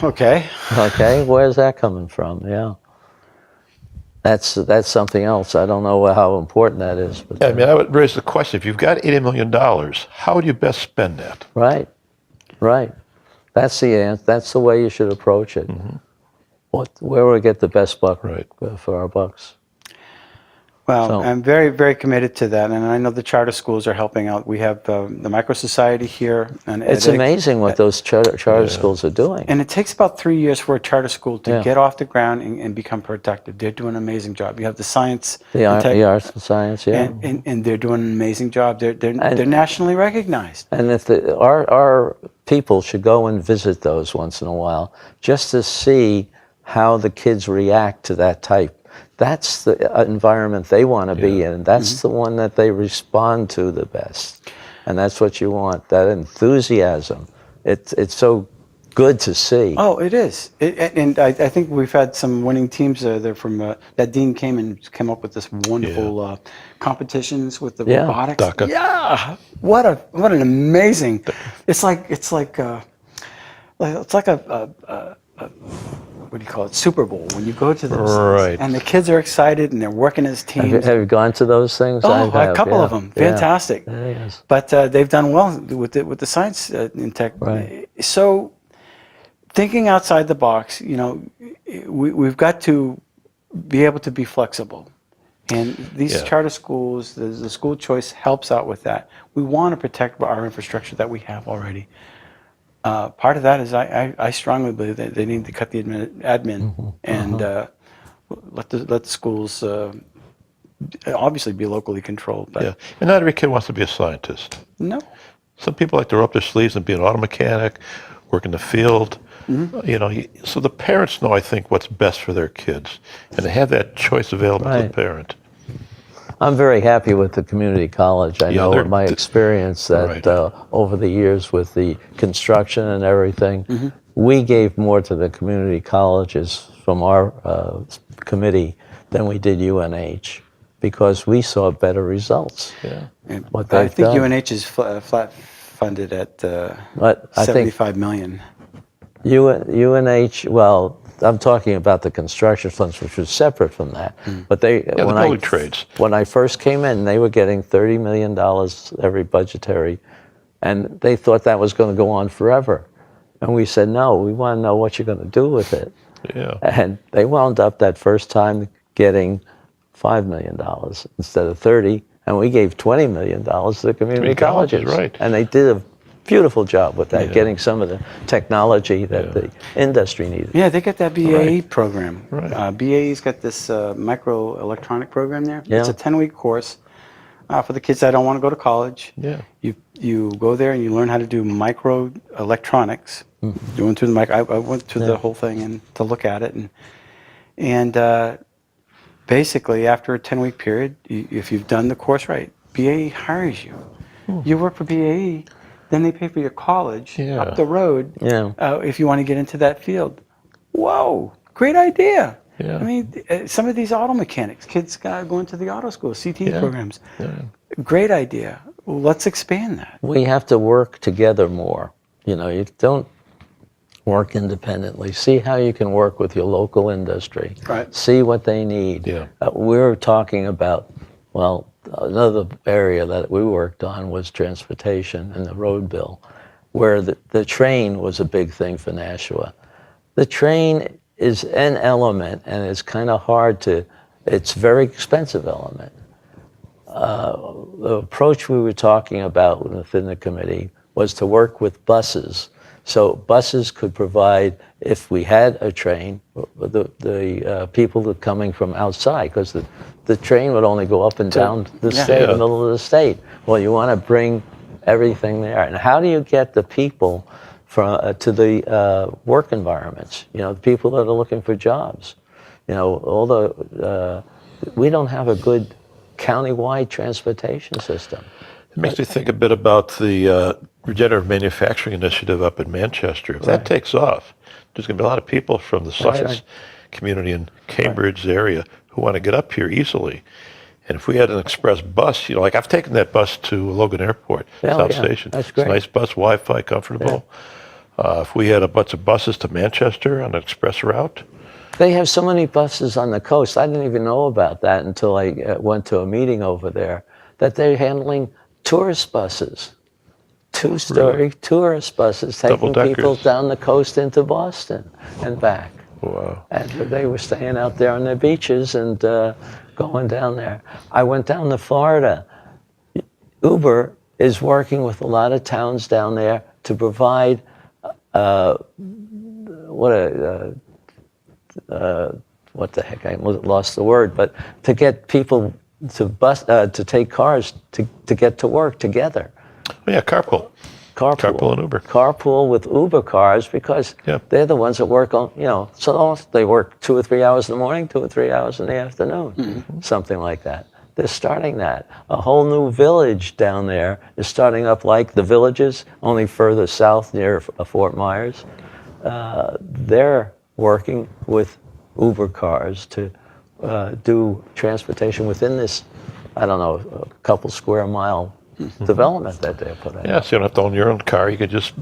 [SPEAKER 4] Okay.
[SPEAKER 2] Okay, where's that coming from? Yeah, that's something else. I don't know how important that is. But
[SPEAKER 5] Yeah, I mean, I would raise the question: if you've got $80 million, how would you best spend that?
[SPEAKER 2] right. That's the answer. That's the way you should approach it. Where will we get the best buck
[SPEAKER 5] Right.
[SPEAKER 2] for our bucks?
[SPEAKER 4] Well,
[SPEAKER 2] So-
[SPEAKER 4] I'm very, very committed to that, and I know the charter schools are helping out. We have the Micro Society here, and
[SPEAKER 2] It's amazing what those charter schools are doing.
[SPEAKER 4] And it takes about 3 years for a charter school to
[SPEAKER 2] Yeah.
[SPEAKER 4] get off the ground and become productive. They're doing an amazing job. You have the science,
[SPEAKER 2] The
[SPEAKER 4] and tech,
[SPEAKER 2] arts and science, yeah.
[SPEAKER 4] and they're doing an amazing job. They're nationally recognized.
[SPEAKER 2] And if our people should go and visit those once in a while, just to see how the kids react to that type. That's the environment they want to be in. That's the one that they respond to the best. And that's what you want, that enthusiasm. It's so good to see.
[SPEAKER 4] Oh, it is. And I think we've had some winning teams there from that Dean came up with this wonderful competitions with the robotics.
[SPEAKER 5] DACA.
[SPEAKER 4] Yeah, what an amazing! It's like a what do you call it? Super Bowl when you go to those
[SPEAKER 5] Right.
[SPEAKER 4] things, and the kids are excited and they're working as teams.
[SPEAKER 2] Have you gone to those things?
[SPEAKER 4] Oh,
[SPEAKER 2] I have,
[SPEAKER 4] a couple
[SPEAKER 2] yeah.
[SPEAKER 4] of them.
[SPEAKER 2] Yeah.
[SPEAKER 4] Fantastic.
[SPEAKER 2] Yes.
[SPEAKER 4] But they've done well with the science and tech.
[SPEAKER 2] Right.
[SPEAKER 4] So thinking outside the box, we've got to be able to be flexible. And these charter schools, the school choice helps out with that. We want to protect our infrastructure that we have already. Part of that is I strongly believe that they need to cut the admin and let the schools obviously be locally controlled. But
[SPEAKER 5] Yeah, and not every kid wants to be a scientist.
[SPEAKER 4] no.
[SPEAKER 5] Some people like to roll up their sleeves and be an auto mechanic, work in the field. So the parents know, I think, what's best for their kids, and they have that choice available to
[SPEAKER 2] Right.
[SPEAKER 5] the parent.
[SPEAKER 2] I'm very happy with the community college. I
[SPEAKER 5] Yeah,
[SPEAKER 2] know
[SPEAKER 5] they're-
[SPEAKER 2] in my experience that
[SPEAKER 5] Right.
[SPEAKER 2] over the years with the construction and everything, we gave more to the community colleges from our committee than we did UNH because we saw better results.
[SPEAKER 5] Yeah.
[SPEAKER 4] And
[SPEAKER 2] What
[SPEAKER 4] I
[SPEAKER 2] they've
[SPEAKER 4] think
[SPEAKER 2] done.
[SPEAKER 4] UNH is flat funded at
[SPEAKER 2] But I think
[SPEAKER 4] $75 million.
[SPEAKER 2] UNH, well, I'm talking about the construction funds, which was separate from that. But they,
[SPEAKER 5] the building trades.
[SPEAKER 2] When I first came in, they were getting $30 million every budgetary, and they thought that was going to go on forever. And we said, no, we want to know what you're going to do with it.
[SPEAKER 5] Yeah.
[SPEAKER 2] And they wound up that first time getting $5 million instead of 30, and we gave $20 million to the community colleges.
[SPEAKER 5] Right.
[SPEAKER 2] And they did a beautiful job with that,
[SPEAKER 5] Yeah.
[SPEAKER 2] getting some of the technology that the industry needed.
[SPEAKER 4] Yeah, they got that BAE
[SPEAKER 5] Right.
[SPEAKER 4] program.
[SPEAKER 5] Right.
[SPEAKER 4] BAE's got this microelectronic program there.
[SPEAKER 2] Yeah.
[SPEAKER 4] It's a 10-week course for the kids that don't want to go to college.
[SPEAKER 5] Yeah.
[SPEAKER 4] You go there and you learn how to do microelectronics. Doing through the mic, I went through the whole thing and to look at it, and basically after a 10-week period, if you've done the course right, BAE hires you. You work for BAE, then they pay for your college
[SPEAKER 5] Yeah.
[SPEAKER 4] up the road.
[SPEAKER 2] Yeah.
[SPEAKER 4] If you want to get into that field. Whoa, great idea.
[SPEAKER 5] Yeah.
[SPEAKER 4] I mean, some of these auto mechanics, kids going to the auto school, CTE programs.
[SPEAKER 5] Yeah.
[SPEAKER 4] Great idea. Well, let's expand that.
[SPEAKER 2] We have to work together more. You know, you don't work independently. See how you can work with your local industry.
[SPEAKER 4] Right.
[SPEAKER 2] See what they need.
[SPEAKER 5] Yeah.
[SPEAKER 2] We're talking about, well, another area that we worked on was transportation and the road bill, where the train was a big thing for Nashua. The train is an element, and it's kind of hard to, it's a very expensive element. The approach we were talking about within the committee was to work with buses. So buses could provide, if we had a train, the people that are coming from outside, because the train would only go up and down the state, the middle of the state. Well, you want to bring everything there. And how do you get the people to the work environments? You know, the people that are looking for jobs. You know, we don't have a good county-wide transportation system.
[SPEAKER 5] It makes me think a bit about the regenerative manufacturing initiative up in Manchester. If that takes off, there's going to be a lot of people from the Sussex community in Cambridge area who want to get up here easily. And if we had an express bus, you know, like I've taken that bus to Logan Airport, South Station.
[SPEAKER 2] That's
[SPEAKER 5] It's
[SPEAKER 2] great.
[SPEAKER 5] a nice bus, Wi-Fi, comfortable. If we had a bunch of buses to Manchester on an express route.
[SPEAKER 2] They have so many buses on the coast. I didn't even know about that until I went to a meeting over there, that they're handling tourist buses, two-story tourist buses taking people down the coast into Boston and back.
[SPEAKER 5] Wow.
[SPEAKER 2] And they were staying out there on the beaches and going down there. I went down to Florida. Uber is working with a lot of towns down there to provide what the heck, I lost the word, but to get people to take cars to get to work together.
[SPEAKER 5] Oh, yeah, carpool. Carpool and Uber.
[SPEAKER 2] Carpool with Uber cars, because they're the ones that work on, you know, so they work 2 or 3 hours in the morning, 2 or 3 hours in the afternoon, something like that. They're starting that. A whole new village down there is starting up, like the villages, only further south near Fort Myers. They're working with Uber cars to do transportation within this, I don't know, a couple square mile development that they're putting.
[SPEAKER 5] Yeah, so you don't have to own your own car. You can just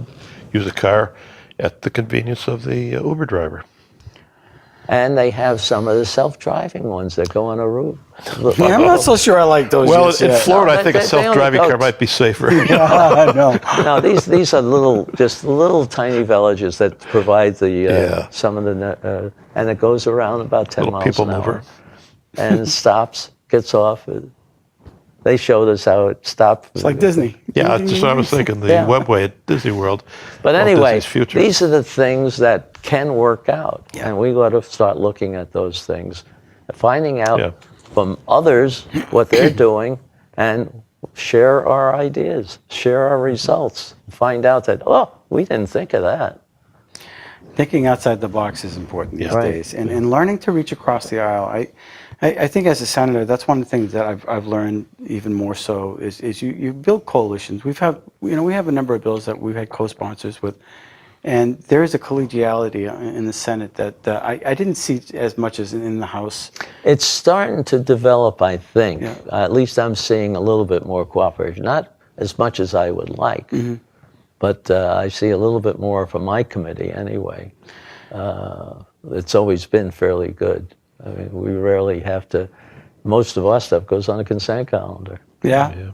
[SPEAKER 5] use a car at the convenience of the Uber driver.
[SPEAKER 2] And they have some of the self-driving ones that go on a route.
[SPEAKER 4] Yeah, I'm not so sure I like those.
[SPEAKER 5] Well,
[SPEAKER 4] yet.
[SPEAKER 5] in Florida,
[SPEAKER 2] No,
[SPEAKER 5] I think a
[SPEAKER 2] they
[SPEAKER 5] self-driving
[SPEAKER 2] only go
[SPEAKER 5] car might be safer.
[SPEAKER 4] No.
[SPEAKER 2] No, these are just little tiny villages that provide the some of the and it goes around about 10
[SPEAKER 5] Little
[SPEAKER 2] miles
[SPEAKER 5] people
[SPEAKER 2] an hour,
[SPEAKER 5] mover.
[SPEAKER 2] and stops, gets off. They showed us how it stopped.
[SPEAKER 4] It's like Disney.
[SPEAKER 5] Yeah, that's just what I was thinking, the
[SPEAKER 2] Yeah.
[SPEAKER 5] webway at Disney World.
[SPEAKER 2] But
[SPEAKER 5] Walt
[SPEAKER 2] anyway,
[SPEAKER 5] Disney's future.
[SPEAKER 2] these are the things that can work out, and we got to start looking at those things, finding out from others what they're doing, and share our ideas, share our results, find out that, oh, we didn't think of that.
[SPEAKER 4] Thinking outside the box is important these days, and learning to reach across the aisle. I think as a senator, that's one of the things that I've learned even more so is you build coalitions. We have a number of bills that we've had co-sponsors with, and there is a collegiality in the Senate that I didn't see as much as in the House.
[SPEAKER 2] It's starting to develop, I think. At least I'm seeing a little bit more cooperation. Not as much as I would like, but I see a little bit more from my committee anyway. it's always been fairly good. I mean, we rarely have to. Most of our stuff goes on a consent calendar.
[SPEAKER 4] Yeah.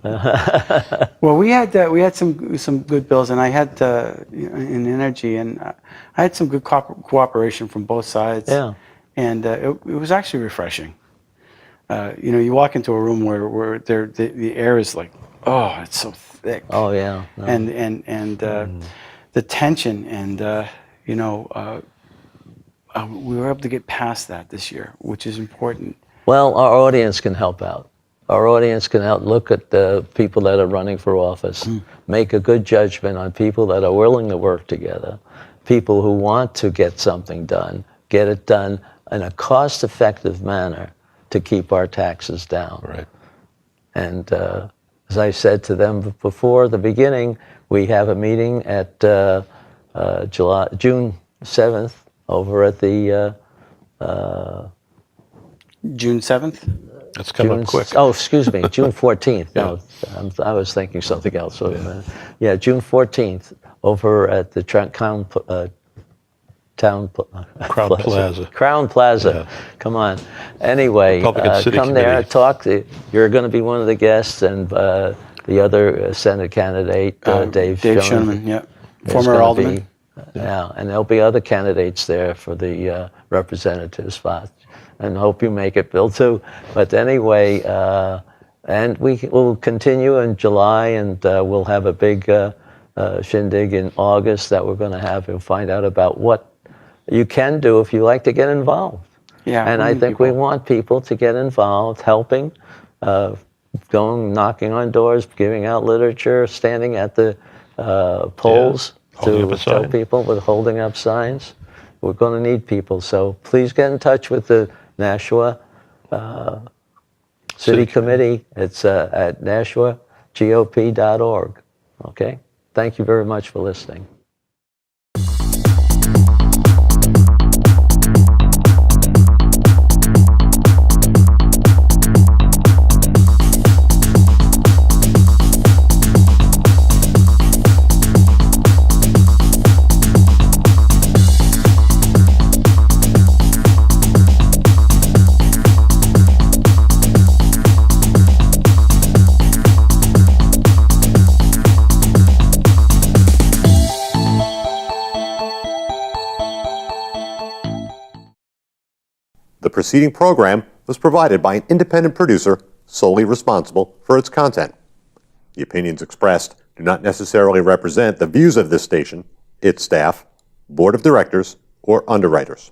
[SPEAKER 4] Well, we had some good bills, and I had in energy, and I had some good cooperation from both sides.
[SPEAKER 2] Yeah.
[SPEAKER 4] And it was actually refreshing. You walk into a room where the air is like, oh, it's so thick.
[SPEAKER 2] Oh yeah. No.
[SPEAKER 4] And the tension, and we were able to get past that this year, which is important.
[SPEAKER 2] Well, our audience can help out. Our audience can look at the people that are running for office, make a good judgment on people that are willing to work together, people who want to get something done, get it done in a cost-effective manner to keep our taxes down.
[SPEAKER 5] Right.
[SPEAKER 2] And as I said to them before the beginning, we have a meeting at June 7th over at the
[SPEAKER 4] June 7th?
[SPEAKER 5] That's coming up quick.
[SPEAKER 2] Oh, excuse me, June 14th. No, I was thinking something else. Yeah, June 14th over at the Crown
[SPEAKER 5] Plaza.
[SPEAKER 2] Crown Plaza.
[SPEAKER 5] Yeah.
[SPEAKER 2] Come on. Anyway,
[SPEAKER 5] Republican City
[SPEAKER 2] come there,
[SPEAKER 5] Committee.
[SPEAKER 2] talk. You're going to be one of the guests, and the other Senate candidate, Dave
[SPEAKER 4] Schoenman, yeah,
[SPEAKER 2] is
[SPEAKER 4] former
[SPEAKER 2] gonna
[SPEAKER 4] alderman.
[SPEAKER 2] be- yeah, and there'll be other candidates there for the representative spot. And hope you make it, Bill, too. But anyway, and we will continue in July, and we'll have a big shindig in August that we're going to have and find out about what you can do if you like to get involved.
[SPEAKER 4] Yeah,
[SPEAKER 2] And
[SPEAKER 4] we
[SPEAKER 2] I
[SPEAKER 4] need
[SPEAKER 2] think we
[SPEAKER 4] people.
[SPEAKER 2] want people to get involved, helping, going, knocking on doors, giving out literature, standing at the polls
[SPEAKER 5] Holding up
[SPEAKER 2] to
[SPEAKER 5] a
[SPEAKER 2] tell
[SPEAKER 5] sign.
[SPEAKER 2] people with holding up signs. We're going to need people, so please get in touch with the Nashua City Committee. It's at nashuagop.org. Okay? Thank you very much for listening.
[SPEAKER 1] The preceding program was provided by an independent producer solely responsible for its content. The opinions expressed do not necessarily represent the views of this station, its staff, board of directors, or underwriters.